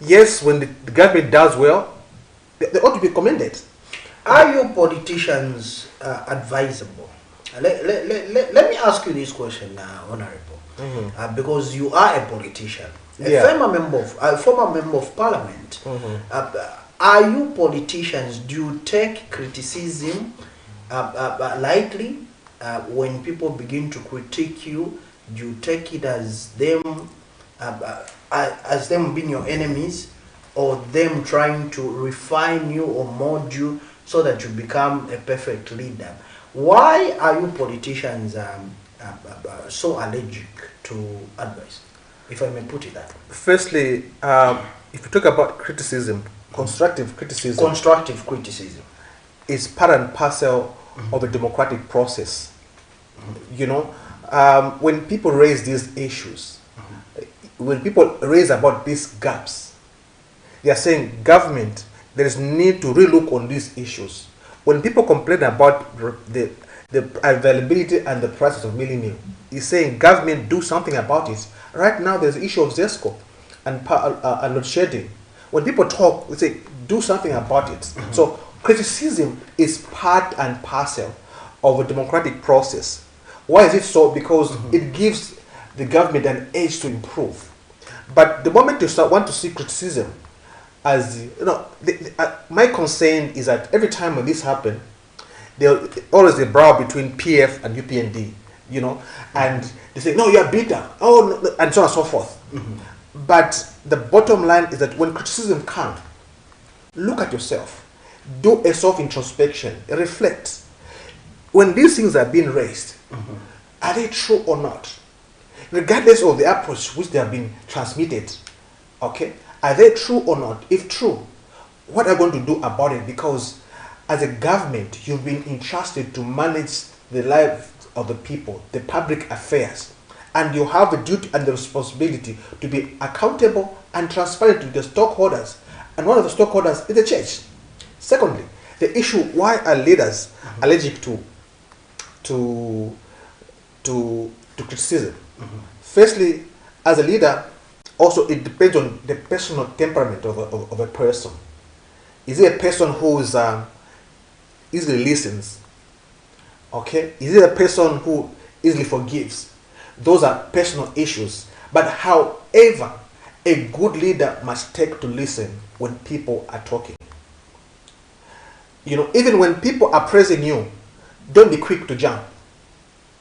yes, when the government does well, they ought to be commended. Are you politicians advisable? Let me ask you this question, Honorable. Because you are a politician, a former member of parliament. Are you politicians, do you take criticism lightly? When people begin to critique you, do you take it as them being your enemies, or them trying to refine you or mold you so that you become a perfect leader? Why are you politicians so allergic to advice, if I may put it that way? Firstly, if you talk about criticism, constructive criticism is part and parcel of the democratic process. When people raise these issues, when people raise about these gaps, they are saying government, there is need to relook on these issues. When people complain about the availability and the prices of milling meal, he's saying government do something about it. Right now there's the issue of ZESCO and load shedding. When people talk, we say do something about it. So criticism is part and parcel of a democratic process. Why is it so? Because it gives the government an edge to improve. But the moment you want to see criticism, as my concern is that every time when this happens, there always a brawl between PF and UPND, and they say, no, you're bitter, no, and so on and so forth. But the bottom line is that when criticism comes, look at yourself, do a self-introspection, reflect. When these things are being raised, are they true or not? Regardless of the approach which they have been transmitted, okay? Are they true or not? If true, what are you going to do about it? Because as a government, you've been entrusted to manage the lives of the people, the public affairs, and you have the duty and the responsibility to be accountable and transparent to the stockholders. And one of the stockholders is the church. Secondly, the issue, why are leaders allergic to criticism? Firstly, as a leader, also it depends on the personal temperament of a person. Is it a person who is easily listens? Okay, is it a person who easily forgives? Those are personal issues. But however, a good leader must take to listen when people are talking. Even when people are praising you, don't be quick to jump.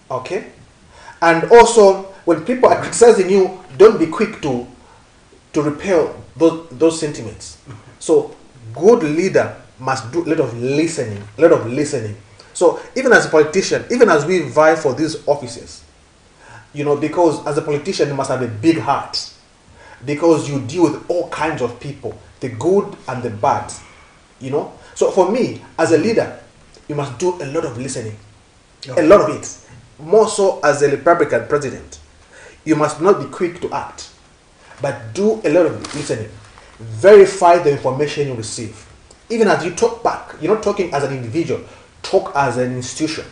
Okay? And also, when people are criticizing you, don't be quick to repel those sentiments. So, good leader must do a lot of listening. So, even as a politician, even as we vie for these offices, because as a politician, you must have a big heart. Because you deal with all kinds of people, the good and the bad. So, for me, as a leader, you must do a lot of listening. A lot of it. More so as a Republican president. You must not be quick to act, but do a lot of listening. verify the information you receive. Even as you talk back, you're not talking as an individual, talk as an institution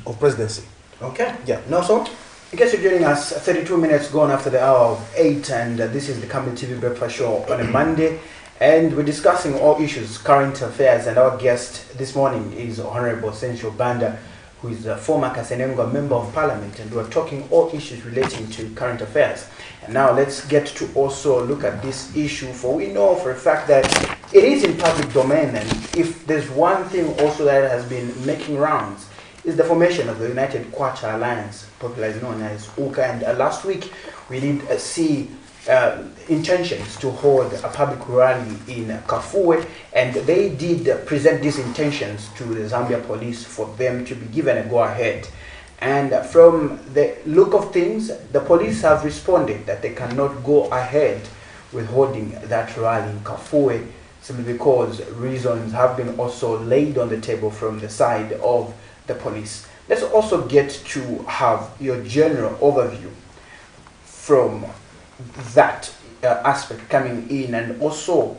of presidency. Okay. Yeah. No, so in case you're joining us, 32 minutes gone after the hour of 8, and this is the Camnet TV Breakfast Show on a Monday, and we're discussing all issues, current affairs, and our guest this morning is Honorable Sencho Banda, who is a former Kasenengo Member of Parliament, and we're talking all issues relating to current affairs. And now let's get to also look at this issue, for we know for a fact that it is in public domain, and if there's one thing also that has been making rounds, is the formation of the United Kwacha Alliance, popularly known as UKA. And last week we did see intentions to hold a public rally in Kafue, and they did present these intentions to the Zambia police for them to be given a go-ahead. And from the look of things, the police have responded that they cannot go ahead with holding that rally in Kafue, simply because reasons have been also laid on the table from the side of the police. Let's also get to have your general overview from that aspect coming in, and also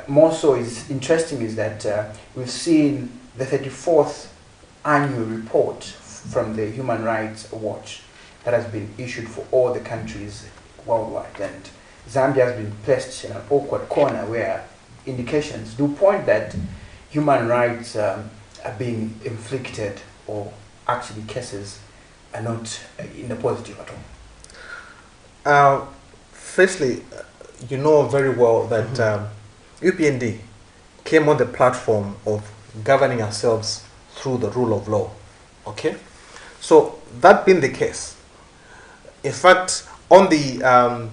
more so is interesting is that we've seen the 34th annual report from the Human Rights Watch that has been issued for all the countries worldwide, and Zambia has been placed in an awkward corner where indications do point that human rights are being inflicted, or actually cases are not in the positive at all. Firstly, you know very well that UPND came on the platform of governing ourselves through the rule of law. Okay? So, that being the case, in fact, on the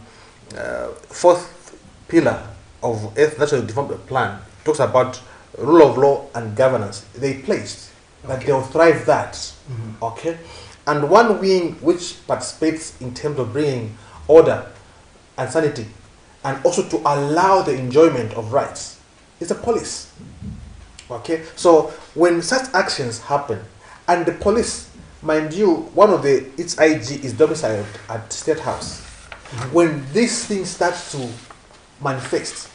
fourth pillar of National Development Plan, it talks about rule of law and governance. They placed that they will thrive that. Okay? And one wing which participates in terms of bringing order and sanity, and also to allow the enjoyment of rights, is the police. Okay? So when such actions happen, and the police, mind you, one of its IG is domiciled at State House. When this thing starts to manifest,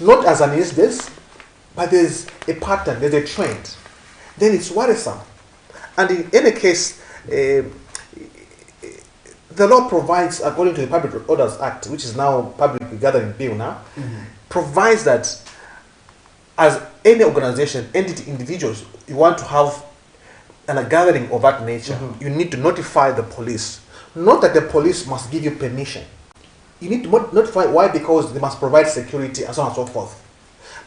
not as an incident, but there's a pattern, there's a trend, then it's worrisome. And in any case, the law provides, according to the Public Orders Act, which is now Public Gathering Bill now, provides that as any organization, entity, individuals, you want to have a gathering of that nature, you need to notify the police. Not that the police must give you permission. You need to notify. Why? Because they must provide security and so on and so forth.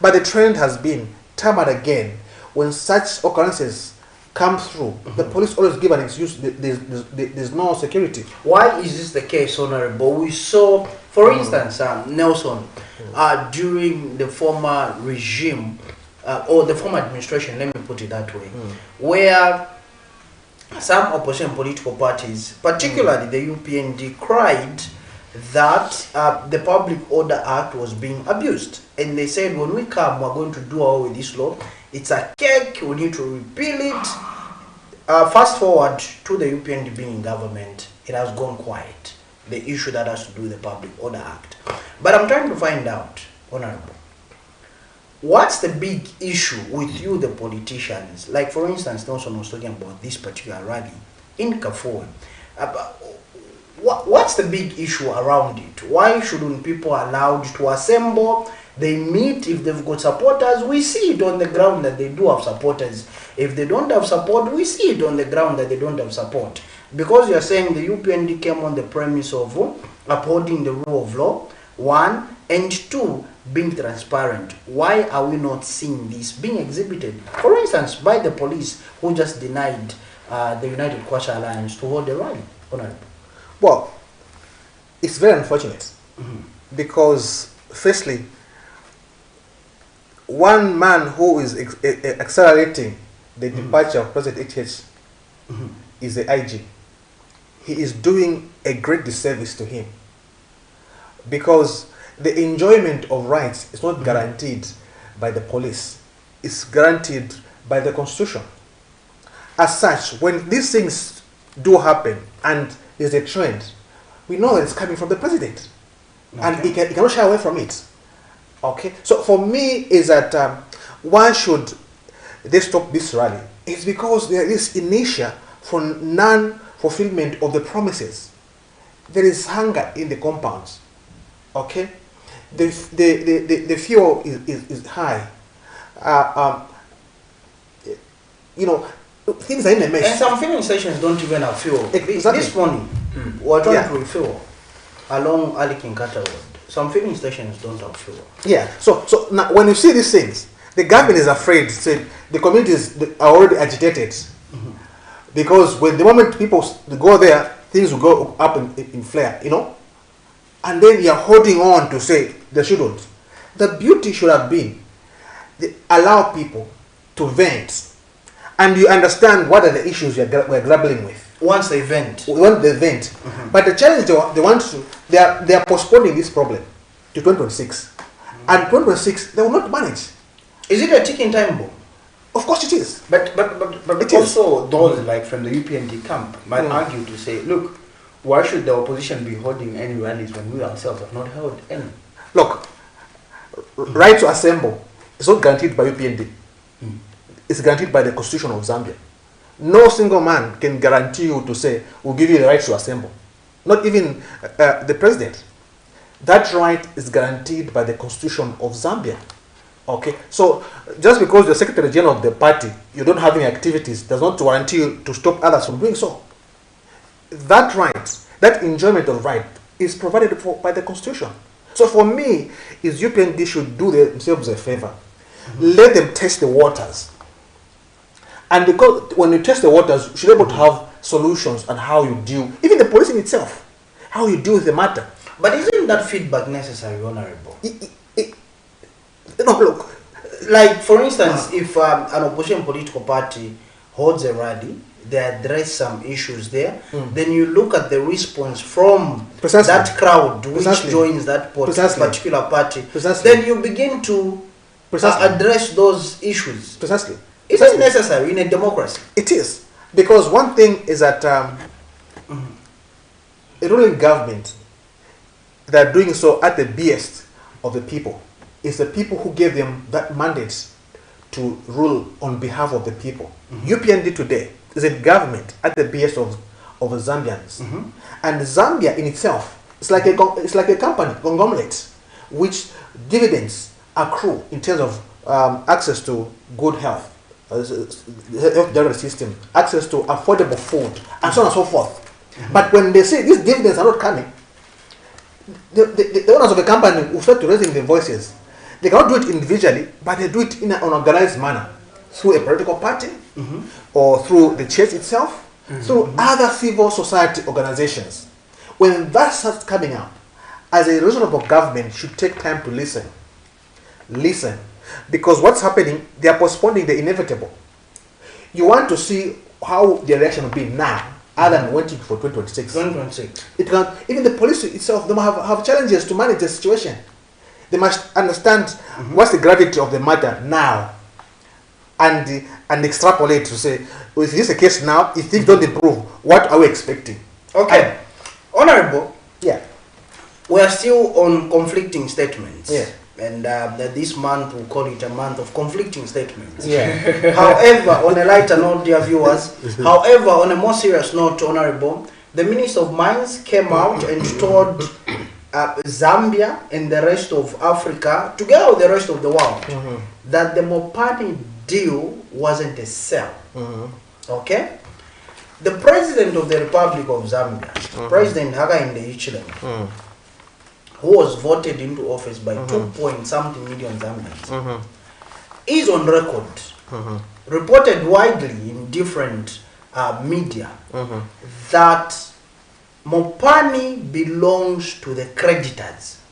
But the trend has been, time and again, when such occurrences come through, the police always give an excuse, there's no security. Why is this the case, Honorable? We saw, for instance, Nelson, during the former regime, or the former administration, let me put it that way, where some opposition political parties, particularly the UPND, cried that the Public Order Act was being abused. And they said, when we come, we're going to do away with this law. It's a cake, we need to repeal it. Fast forward to the UPND being in government, it has gone quiet. The issue that has to do with the Public Order Act. But I'm trying to find out, Honorable, what's the big issue with you, the politicians? Like, for instance, Nelson was talking about this particular rally in Kafue. What's the big issue around it? Why shouldn't people allowed to assemble? They meet. If they've got supporters, we see it on the ground that they do have supporters. If they don't have support, we see it on the ground that they don't have support. Because you're saying the UPND came on the premise of upholding the rule of law, one, and two, being transparent. Why are we not seeing this being exhibited, for instance, by the police, who just denied the United Kwacha Alliance to hold the rally? Honorable. Well, it's very unfortunate because, firstly, one man who is accelerating the departure of President HH is the IG. He is doing a great disservice to him because the enjoyment of rights is not guaranteed by the police. It's guaranteed by the Constitution. As such, when these things do happen and there's a trend, we know that it's coming from the president. And he cannot shy away from it. Okay, so for me is that why should they stop this rally? It's because there is inertia for non-fulfillment of the promises. There is hunger in the compounds. Okay, the fuel is high. You know, things are in a mess. And some filling stations don't even have fuel. Exactly. This morning, we're trying to refuel along Ali Kinkata Road. Some filling stations don't have fuel. Yeah. So now when you see these things, the government is afraid. Say the communities are already agitated because when the moment people go there, things will go up in flare. You know, and then you are holding on to say they shouldn't. The beauty should have been they allow people to vent, and you understand what are the issues we're grappling with. Once they vent. But the challenge they are postponing this problem to 2026. And 2026 they will not manage. Is it a ticking time bomb? Of course it is. But also those like from the UPND camp might argue to say, look, why should the opposition be holding any rallies when we ourselves have not held any? Look, right to assemble is not guaranteed by UPND. It's guaranteed by the Constitution of Zambia. No single man can guarantee you to say, we'll give you the right to assemble. Not even the president. That right is guaranteed by the Constitution of Zambia. Okay, so just because you're Secretary General of the party, you don't have any activities, does not guarantee you to stop others from doing so. That right, that enjoyment of right, is provided for by the Constitution. So for me, is UPND should do themselves a favor. Let them test the waters. And because when you test the waters, you should be able to have solutions on how you deal, even the policing itself, how you deal with the matter. But isn't that feedback necessary, Honorable? No, look. Like, for instance, if an opposition political party holds a rally, they address some issues there, then you look at the response from that crowd which joins that particular party, then you begin to address those issues. Precisely. Is it necessary in a democracy? It is. Because one thing is that a ruling government, they are doing so at the behest of the people. It's the people who gave them that mandate to rule on behalf of the people. UPND today is a government at the behest of Zambians. And Zambia in itself is like a company, conglomerate, which dividends accrue in terms of access to good health, health delivery system, access to affordable food, and so on and so forth. But when they say these dividends are not coming, the owners of the company will start raising their voices. They cannot do it individually, but they do it in an organized manner through a political party, or through the church itself, through other civil society organizations. When that starts coming up, as a reasonable government should take time to listen. Listen. Because what's happening, they are postponing the inevitable. You want to see how the election will be now, other than waiting for 2026. It can, even the police itself, they have challenges to manage the situation. They must understand what's the gravity of the matter now, and extrapolate to say, well, is this a case now? If things don't improve, what are we expecting? Okay. Honorable. Yeah. We are still on conflicting statements. Yeah. And this month, we'll call it a month of conflicting statements. Yeah. However, on a lighter note, dear viewers, however, on a more serious note, Honorable, the Minister of Mines came out and told Zambia and the rest of Africa, together with the rest of the world, that the Mopani deal wasn't a sell. Okay? The President of the Republic of Zambia, President Hakainde Hichilema, who was voted into office by 2-point-something million Zambians, is on record, reported widely in different media, that Mopani belongs to the creditors.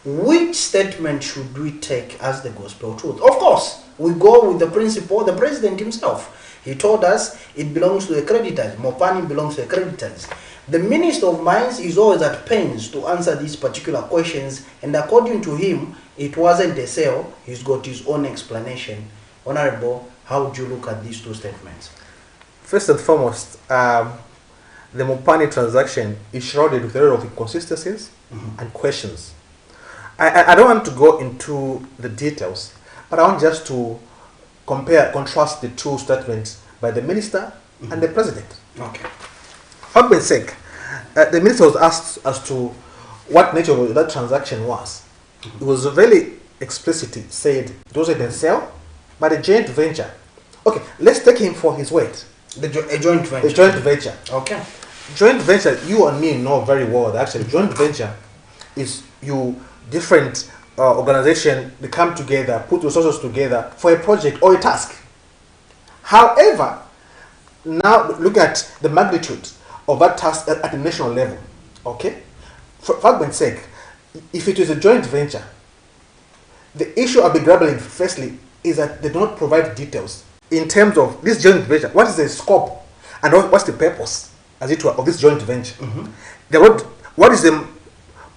Which statement should we take as the gospel truth? Of course, we go with the principle, the president himself. He told us it belongs to the creditors. Mopani belongs to the creditors. The Minister of Mines is always at pains to answer these particular questions, and according to him, it wasn't a sale. He's got his own explanation. Honorable, how would you look at these two statements? First and foremost, the Mopani transaction is shrouded with a lot of inconsistencies and questions. I don't want to go into the details, but I want just to contrast the two statements by the minister and the president. Okay. For argument's sake, the minister was asked as to what nature of that transaction was. It was very explicitly said it wasn't a sale, but a joint venture. Okay, let's take him for his word. A joint venture. A joint venture. Okay. Joint venture, you and me know very well that actually joint venture is you different organization, they come together, put resources together for a project or a task. However, now look at the magnitude of that task at the national level. Okay, for argument's sake, if it is a joint venture, the issue I'll be grappling firstly is that they do not provide details in terms of this joint venture. What is the scope and what's the purpose, as it were, of this joint venture? What is the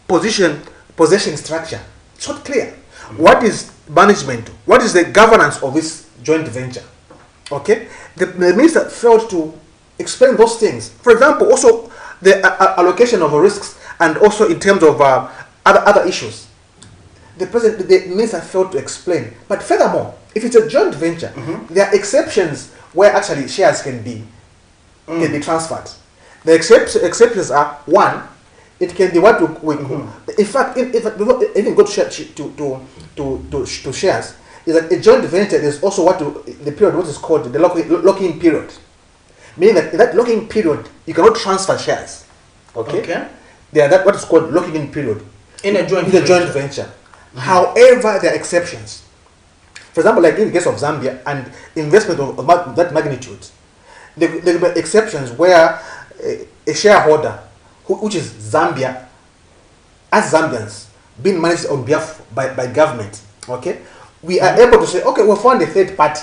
possession structure? It's not clear. What is management? What is the governance of this joint venture? Okay, the minister failed to explain those things. For example, also the allocation of risks, and also in terms of other issues. The minister failed to explain. But furthermore, if it's a joint venture, there are exceptions where actually shares can be transferred. The exceptions are, one, it can be what we in fact, if even go to shares, is that a joint venture is also the period what is called the locking period, meaning that in that locking period you cannot transfer shares. Okay. There are what is called locking in period in a joint venture. However, there are exceptions. For example, like in the case of Zambia and investment of that magnitude, there will be exceptions where a shareholder, which is Zambia, as Zambians, being managed on behalf by government, okay, we are able to say, okay, we'll find a third party.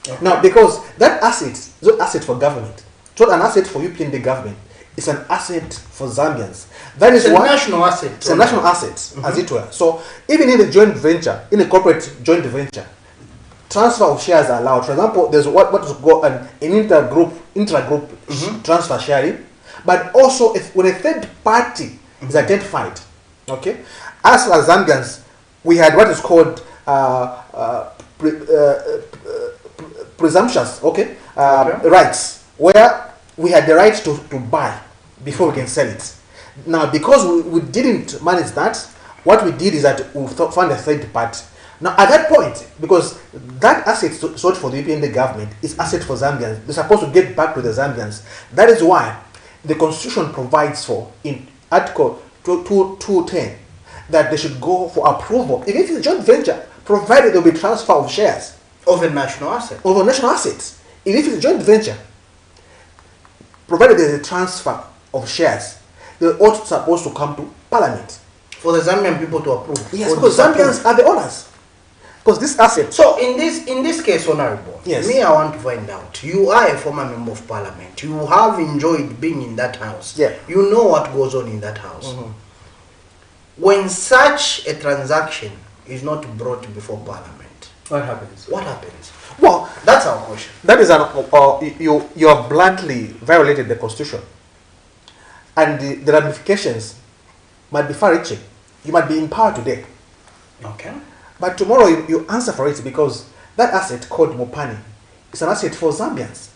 Okay. Now, because that asset is not an asset for government, it's not an asset for UPND government, it's an asset for Zambians. That is why national asset. It's a national asset, as it were. So, even in a joint venture, in a corporate joint venture, transfer of shares are allowed. For example, there's what is called an intra-group transfer sharing. But also, when a third party is identified, okay, as for Zambians, we had what is called presumptions, rights, where we had the right to buy before we can sell it. Now, because we didn't manage that, what we did is that we found a third party. Now, at that point, because that asset sold for the UPND government is asset for Zambians, they're supposed to get back to the Zambians. That is why the Constitution provides for, in Article 210, that they should go for approval. If it is a joint venture, provided there will be transfer of shares. Of a national asset. Of a national assets. If it is a joint venture, provided there is a transfer of shares, they are also supposed to come to Parliament. For the Zambian people to approve. Yes, because Zambians are the owners. Because this asset. So in this case, Honorable, yes, me, I want to find out. You are a former member of Parliament. You have enjoyed being in that house. Yeah. You know what goes on in that house. When such a transaction is not brought before Parliament, what happens? What happens? Well, that's our question. That is you have bluntly violated the Constitution, and the ramifications might be far-reaching. You might be in power today. Okay. But tomorrow you answer for it, because that asset called Mopani is an asset for Zambians.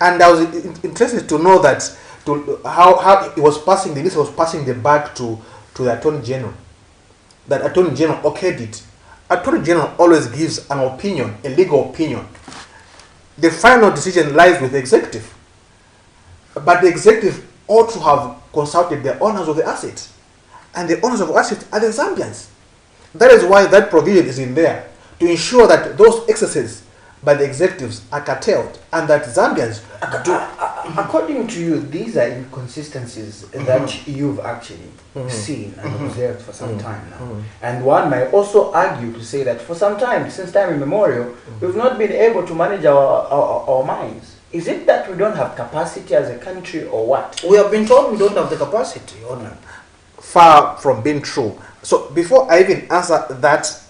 And I was interested to know that how it was passing, the list was passing the back to the Attorney General. That Attorney General okayed it. Attorney General always gives an opinion, a legal opinion. The final decision lies with the executive. But the executive ought to have consulted the owners of the asset. And the owners of the asset are the Zambians. That is why that provision is in there, to ensure that those excesses by the executives are curtailed and that Zambians do. According to you, these are inconsistencies that you've actually seen and observed for some time now. And one might also argue to say that for some time, since time immemorial, we've not been able to manage our minds. Is it that we don't have capacity as a country, or what? We have been told we don't have the capacity, or not? Far from being true. So before I even answer that,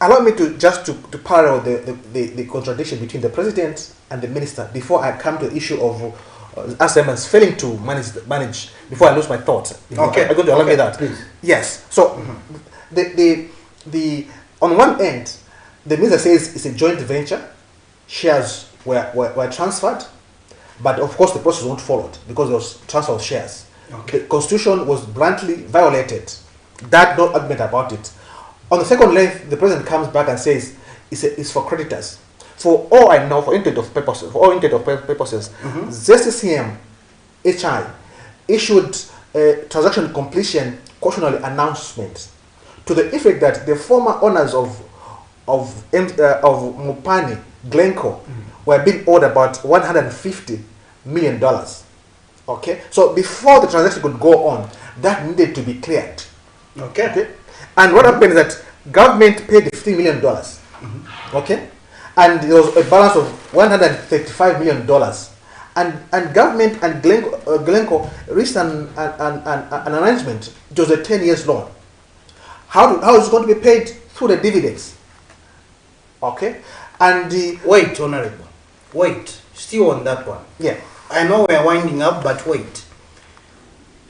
allow me to parallel the contradiction between the president and the minister before I come to the issue of ASEM is failing to manage. Before I lose my thought, okay, I'm going to allow me that. Please. Yes. So the on one end, the minister says it's a joint venture. Shares were transferred, but of course the process wasn't followed because there was transfer of shares. Okay. The constitution was bluntly violated. That no argument about it. On the second length, the president comes back and says it's for creditors. For all I know, for all intent of purposes, ZCCM HI issued a transaction completion cautionary announcement to the effect that the former owners of Mopani, Glencore, were being owed about $150 million. Okay, so before the transaction could go on, that needed to be cleared. Okay, and what happened is that government paid $15 million. Okay, and there was a balance of $135 million. And government and Glencore reached an arrangement. It was a 10 years loan. How is it going to be paid? Through the dividends. Okay, and wait, Honorable, wait, still on that one. Yeah, I know we're winding up, but wait.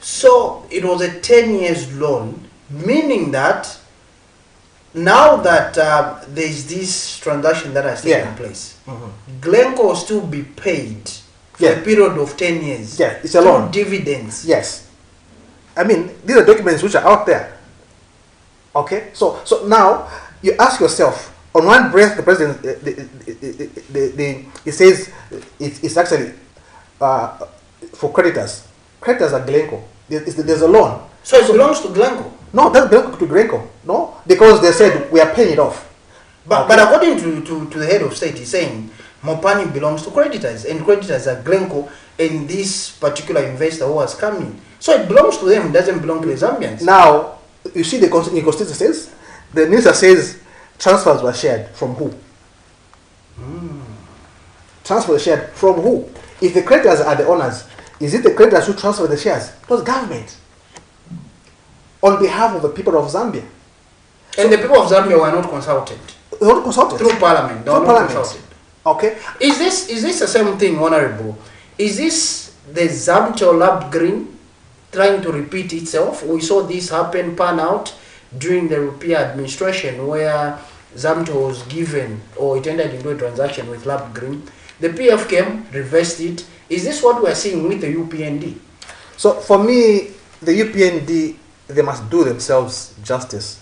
So it was a 10 years loan, meaning that now that there's this transaction that has taken place, Glencore will still be paid for a period of 10 years. Yeah, it's a loan. Dividends. Yes. I mean, these are documents which are out there. Okay, so now you ask yourself, on one breath, the president, he says it's actually for creditors. Creditors are Glencore. There's a loan. So it belongs to Glencore? No, it doesn't belong to Glencore. No, because they said we are paying it off. But according to the head of state, he's saying Mopani belongs to creditors, and creditors are Glencore and this particular investor who has come in. So it belongs to them, it doesn't belong to the Zambians. Now, you see the constitution says, the minister says transfers were shared from who? Transfers were shared from who? If the creditors are the owners, is it the creditors who transfer the shares? It was government. On behalf of the people of Zambia. And the people of Zambia were not consulted? They were not consulted. Through parliament? Through parliament. Okay. Is this the same thing, Honorable? Is this the Zamto Lab Green trying to repeat itself? We saw this happen, pan out during the Rupia administration, where Zamto was given, or it entered into a transaction with Lab Green. The PF came, reversed it. Is this what we are seeing with the UPND? So for me, the UPND, they must do themselves justice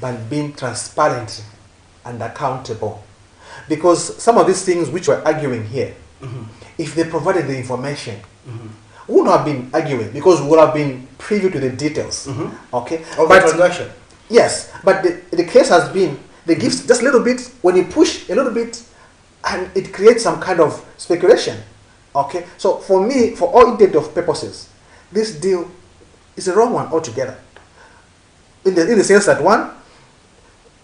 by being transparent and accountable. Because some of these things which we're arguing here, if they provided the information, we would not have been arguing, because we would have been privy to the details. Okay, of the transaction. Yes, but the case has been, they give just a little bit, when you push a little bit, and it creates some kind of speculation. Okay, so for me, for all intent of purposes, this deal is a wrong one altogether. In the sense that, one,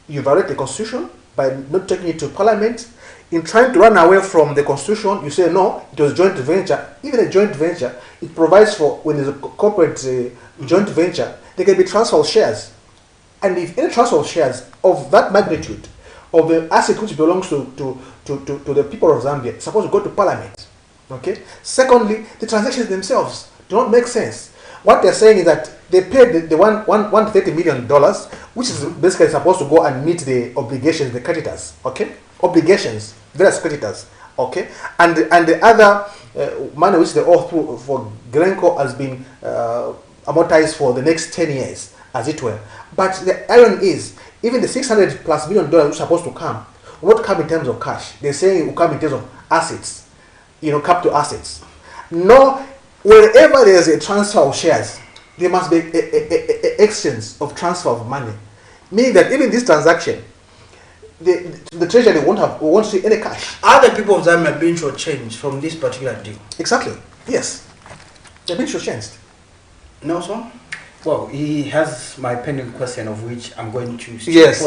you violate the constitution by not taking it to parliament. In trying to run away from the constitution, you say no, it was joint venture. Even a joint venture, it provides for, when there's a corporate joint venture, there can be transfer of shares. And if any transfer of shares of that magnitude, of the asset which belongs to the people of Zambia, it's supposed to go to parliament. Okay. Secondly, the transactions themselves do not make sense. What they're saying is that they paid the $130 million, which is basically supposed to go and meet the obligations, the creditors. Okay, obligations, various creditors. Okay, and the other money which they owe for Glencore has been amortized for the next 10 years, as it were. But the iron is, even the $600+ million which is supposed to come will not come in terms of cash. They're saying it will come in terms of assets, capital assets. No, wherever there's a transfer of shares, there must be a exchange of transfer of money. Meaning that even this transaction, the treasury won't see any cash. Are the people of Zambia being shortchanged from this particular deal? Exactly. Yes. They're being shortchanged. Nelson? Well, he has my pending question, of which I'm going to yes,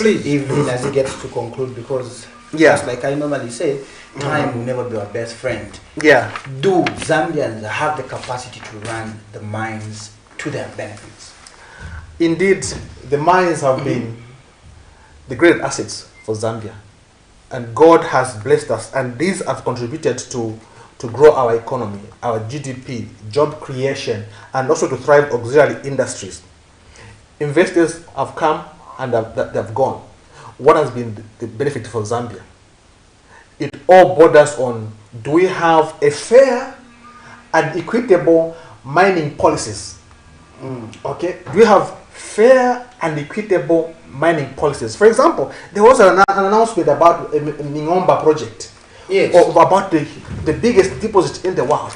please, even as he gets to conclude, because just like I normally say, time will never be our best friend. Yeah. Do Zambians have the capacity to run the mines to their benefits? Indeed, the mines have been the great assets for Zambia, and God has blessed us, and these have contributed to to grow our economy, our GDP, job creation, and also to thrive auxiliary industries. Investors have come and they've gone. What has been the benefit for Zambia? It all borders on, do we have a fair and equitable mining policies? Okay, do we have fair and equitable mining policies? For example, there was an announcement about a Ningomba project, yes, or about the biggest deposit in the world.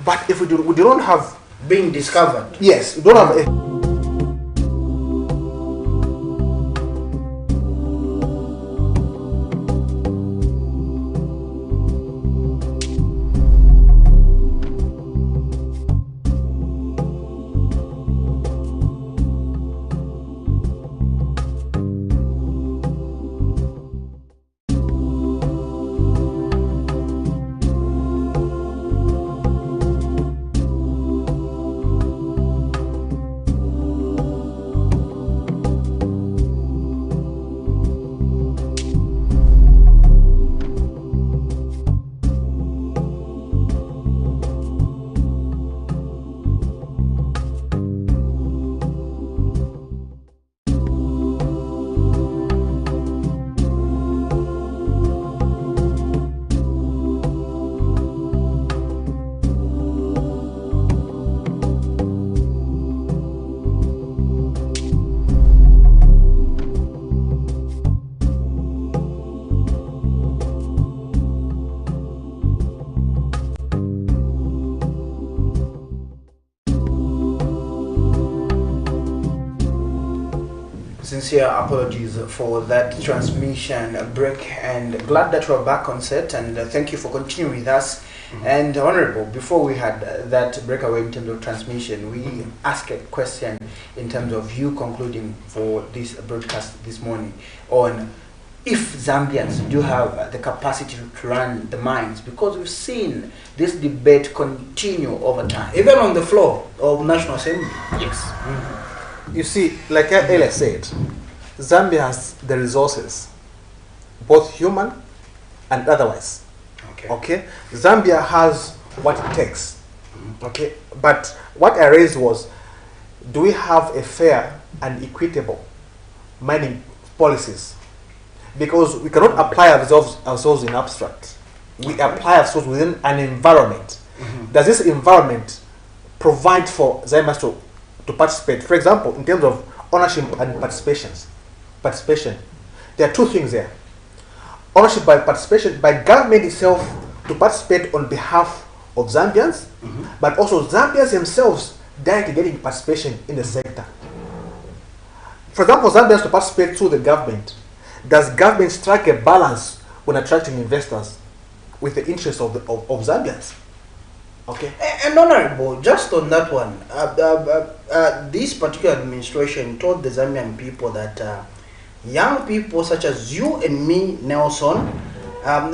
But if we don't have being discovered, yes, we don't have a sincere apologies for that transmission break, and glad that we're back on set, and thank you for continuing with us. And Honorable, before we had that breakaway in terms of transmission, we asked a question in terms of you concluding for this broadcast this morning on if Zambians do have the capacity to run the mines, because we've seen this debate continue over time, even on the floor of National Assembly. Yes. You see, like I earlier said, Zambia has the resources, both human and otherwise. Okay. Zambia has what it takes. Okay. But what I raised was, do we have a fair and equitable mining policies? Because we cannot apply ourselves in abstract. We apply ourselves within an environment. Does this environment provide for Zambians to participate? For example, in terms of ownership and participation, there are two things there. Ownership by participation by government itself to participate on behalf of Zambians, but also Zambians themselves directly getting participation in the sector. For example, Zambians to participate through the government. Does government strike a balance when attracting investors with the interests of Zambians? Okay. And Honorable, just on that one, this particular administration told the Zambian people that young people such as you and me, Nelson,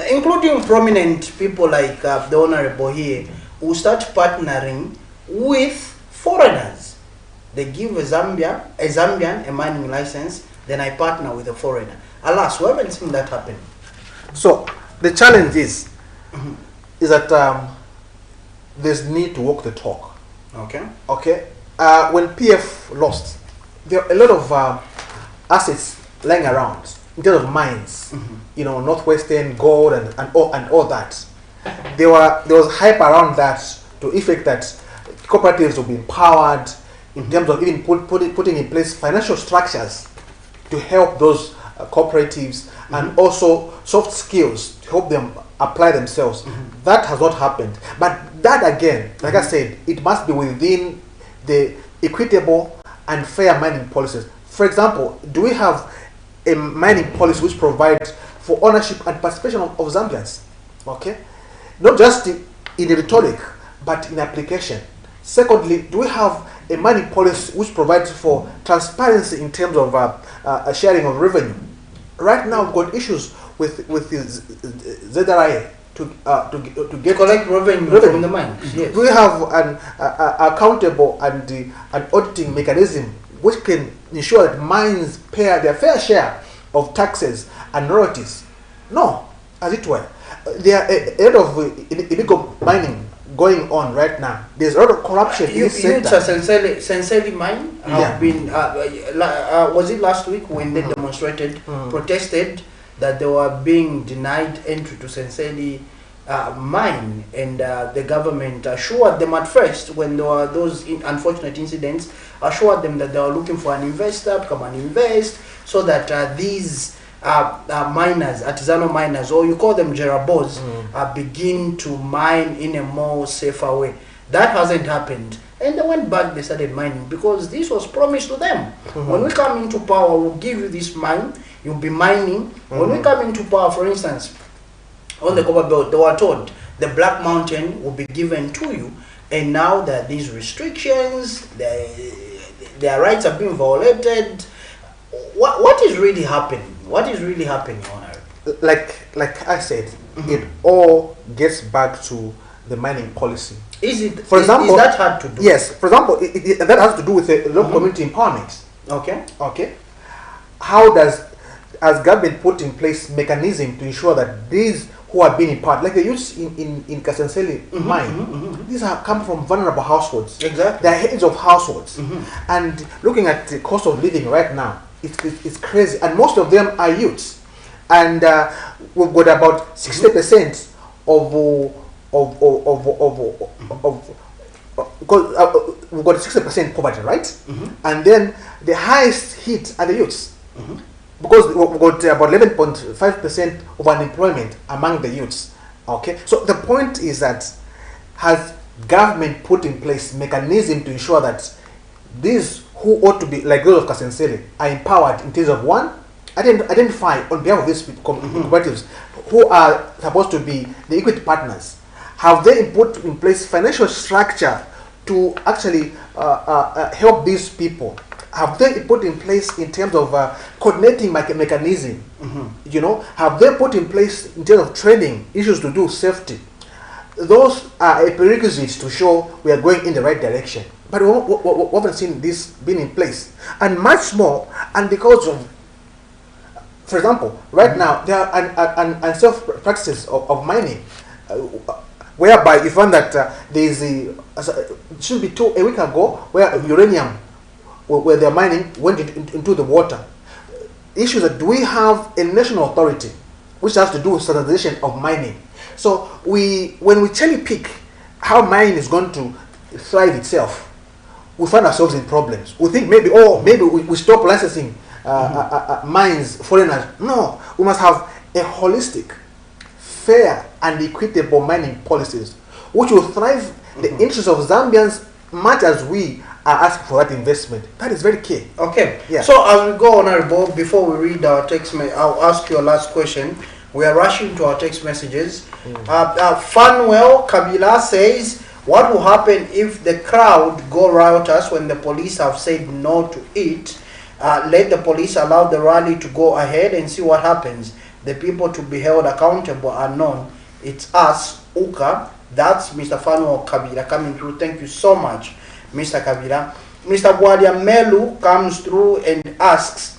including prominent people like the Honorable here, will start partnering with foreigners. They give a Zambian a mining license, then I partner with a foreigner. Alas, we haven't seen that happen. So the challenge is that there's need to walk the talk. Okay. Okay. When PF lost, there are a lot of assets lying around in terms of mines. You know, Northwestern gold and all that. There was hype around that to effect that cooperatives will be empowered in terms of even putting in place financial structures to help those cooperatives and also soft skills to help them apply themselves. That has not happened. But that again, like I said, it must be within the equitable and fair mining policies. For example, do we have a mining policy which provides for ownership and participation of Zambians? Okay, not just in rhetoric, but in application. Secondly, do we have a mining policy which provides for transparency in terms of sharing of revenue? Right now, we've got issues with the ZRI to get collect revenue from the mines. Yes. We have an accountable and an auditing mechanism which can ensure that mines pay their fair share of taxes and royalties. No, as it were. there are a lot of illegal mining going on right now. There's a lot of corruption in this sector. Sincerely mine have been, was it last week when they demonstrated, protested that they were being denied entry to Sincerely mine, and the government assured them at first, when there were those unfortunate incidents, assured them that they were looking for an investor to come and invest, so that these miners, artisanal miners, or you call them jerabos, begin to mine in a more safer way. That hasn't happened, and they went back, they started mining, because this was promised to them. When we come into power, we'll give you this mine, you'll be mining. When we come into power, for instance, on the Copper Belt, they were told the Black Mountain will be given to you, and now that these restrictions, their rights are being violated. What is really happening? What is really happening, Honor? Like I said, it all gets back to the mining policy. Is it? For example, is that hard to do? Yes. For example, that has to do with the local community empowerment. Okay. Okay. How has government put in place mechanism to ensure that these who are being empowered, like the youths in Kasenseli mine, these are come from vulnerable households. Exactly. They are heads of households, and looking at the cost of living right now, it's crazy, and most of them are youths, and we've got about 60% because we've got 60% poverty, right? And then the highest hit are the youths, because we've got about 11.5% of unemployment among the youths. Okay, so the point is that has government put in place mechanism to ensure that these who ought to be like those of Kasenseli are empowered in terms of one, identify on behalf of these cooperatives who are supposed to be the equity partners. Have they put in place financial structure to actually help these people? Have they put in place in terms of coordinating mechanism? You know, have they put in place in terms of training issues to do safety? Those are a prerequisite to show we are going in the right direction. But we haven't seen this being in place, and much more. And because of, for example, right now there are unsafe practices of mining, whereby you find that there is it should be a week ago where uranium, where they're mining, went into the water. Issues that, do we have a national authority which has to do with standardization of mining? So when we cherry pick how mining is going to thrive itself, we find ourselves in problems. We think maybe we stop licensing mines, foreigners. No, we must have a holistic, fair and equitable mining policies which will thrive the interests of Zambians much as we are asking for that investment. That is very key. Okay. Yeah. So as we go on, Honorable, before we read our text, I'll ask you a last question. We are rushing to our text messages. Fanuel Kabila says, what will happen if the crowd go riotous when the police have said no to it? Let the police allow the rally to go ahead and see what happens. The people to be held accountable are known. It's us, UKA. That's Mr. Fanuel Kabila coming through. Thank you so much, Mr. Kabila. Mr. Gwadia Melu comes through and asks,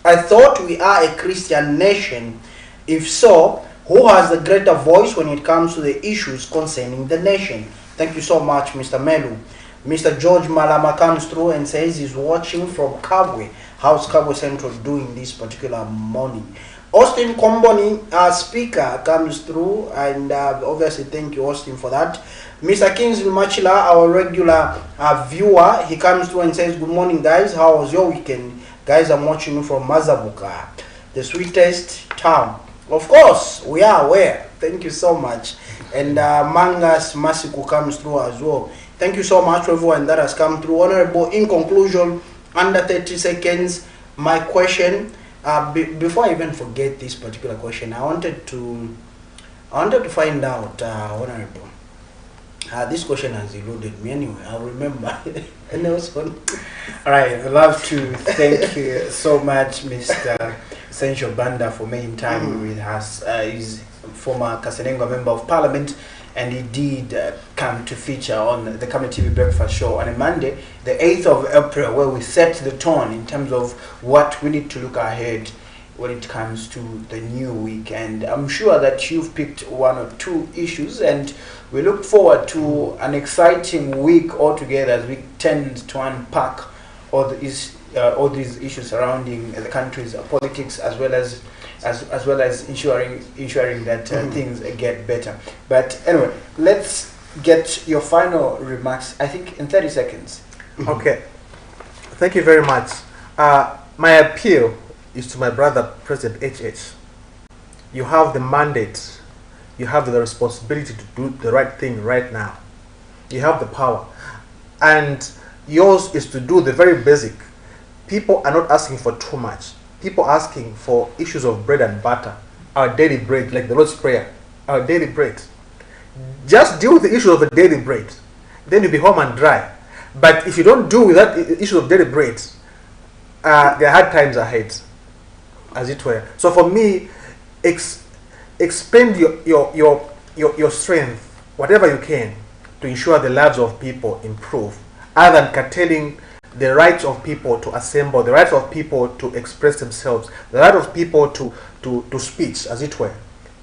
I thought we are a Christian nation. If so, who has the greater voice when it comes to the issues concerning the nation? Thank you so much, Mr. Melu. Mr. George Malama comes through and says he's watching from Kabwe. How's Kabwe Central doing this particular morning? Austin Komboni, our speaker, comes through, and obviously thank you, Austin, for that. Mr. Kingsley Machila, our regular viewer, he comes through and says, good morning, guys. How was your weekend? Guys, I'm watching you from Mazabuka, the sweetest town. Of course, we are aware. Thank you so much. And Mangas Masiku comes through as well. Thank you so much for everyone that has come through. Honorable, in conclusion, under 30 seconds, my question, before I even forget this particular question, I wanted to find out, Honorable, this question has eluded me anyway. I'll remember. And also, all right, I'd love to thank you so much, Mr. Sencho Banda, for making time with us. He's a former Kasenenga Member of Parliament, and he did come to feature on the Camnet TV Breakfast Show on a Monday, the 8th of April, where we set the tone in terms of what we need to look ahead when it comes to the new week, and I'm sure that you've picked one or two issues, and we look forward to an exciting week altogether as we tend to unpack all these issues surrounding the country's politics, as well as ensuring that things get better. But anyway, let's get your final remarks, I think in 30 seconds. Okay, thank you very much. My appeal is to my brother, President HH. You have the mandate, you have the responsibility to do the right thing right now. You have the power. And yours is to do the very basic. People are not asking for too much. People are asking for issues of bread and butter, our daily bread, like the Lord's Prayer, our daily bread. Just deal with the issue of the daily bread. Then you'll be home and dry. But if you don't do with that issue of daily bread, there are hard times ahead, as it were. So for me, expend your strength, whatever you can, to ensure the lives of people improve, other than curtailing the rights of people to assemble, the rights of people to express themselves, the right of people to speech, as it were.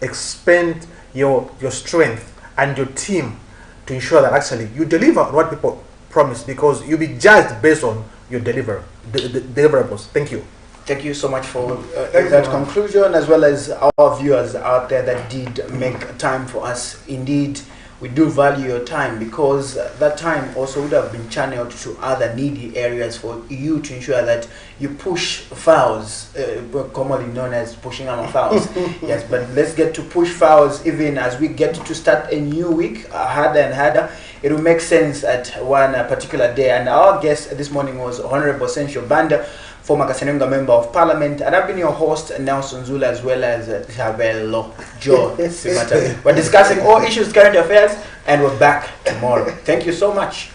Expend your strength and your team to ensure that actually you deliver what people promise, because you'll be judged based on your deliverables. Thank you. Thank you so much for that conclusion, as well as our viewers out there that did make time for us. Indeed, we do value your time, because that time also would have been channeled to other needy areas for you to ensure that you push files, commonly known as pushing our files. Yes, but let's get to push files even as we get to start a new week, harder and harder. It will make sense at one particular day. And our guest this morning was Honorable Sensio Banda, former Kasenenga Member of Parliament, and I've been your host, Nelson Zula, as well as Chabelo Joe Simata. We're discussing all issues, current affairs, and we're back tomorrow. Thank you so much.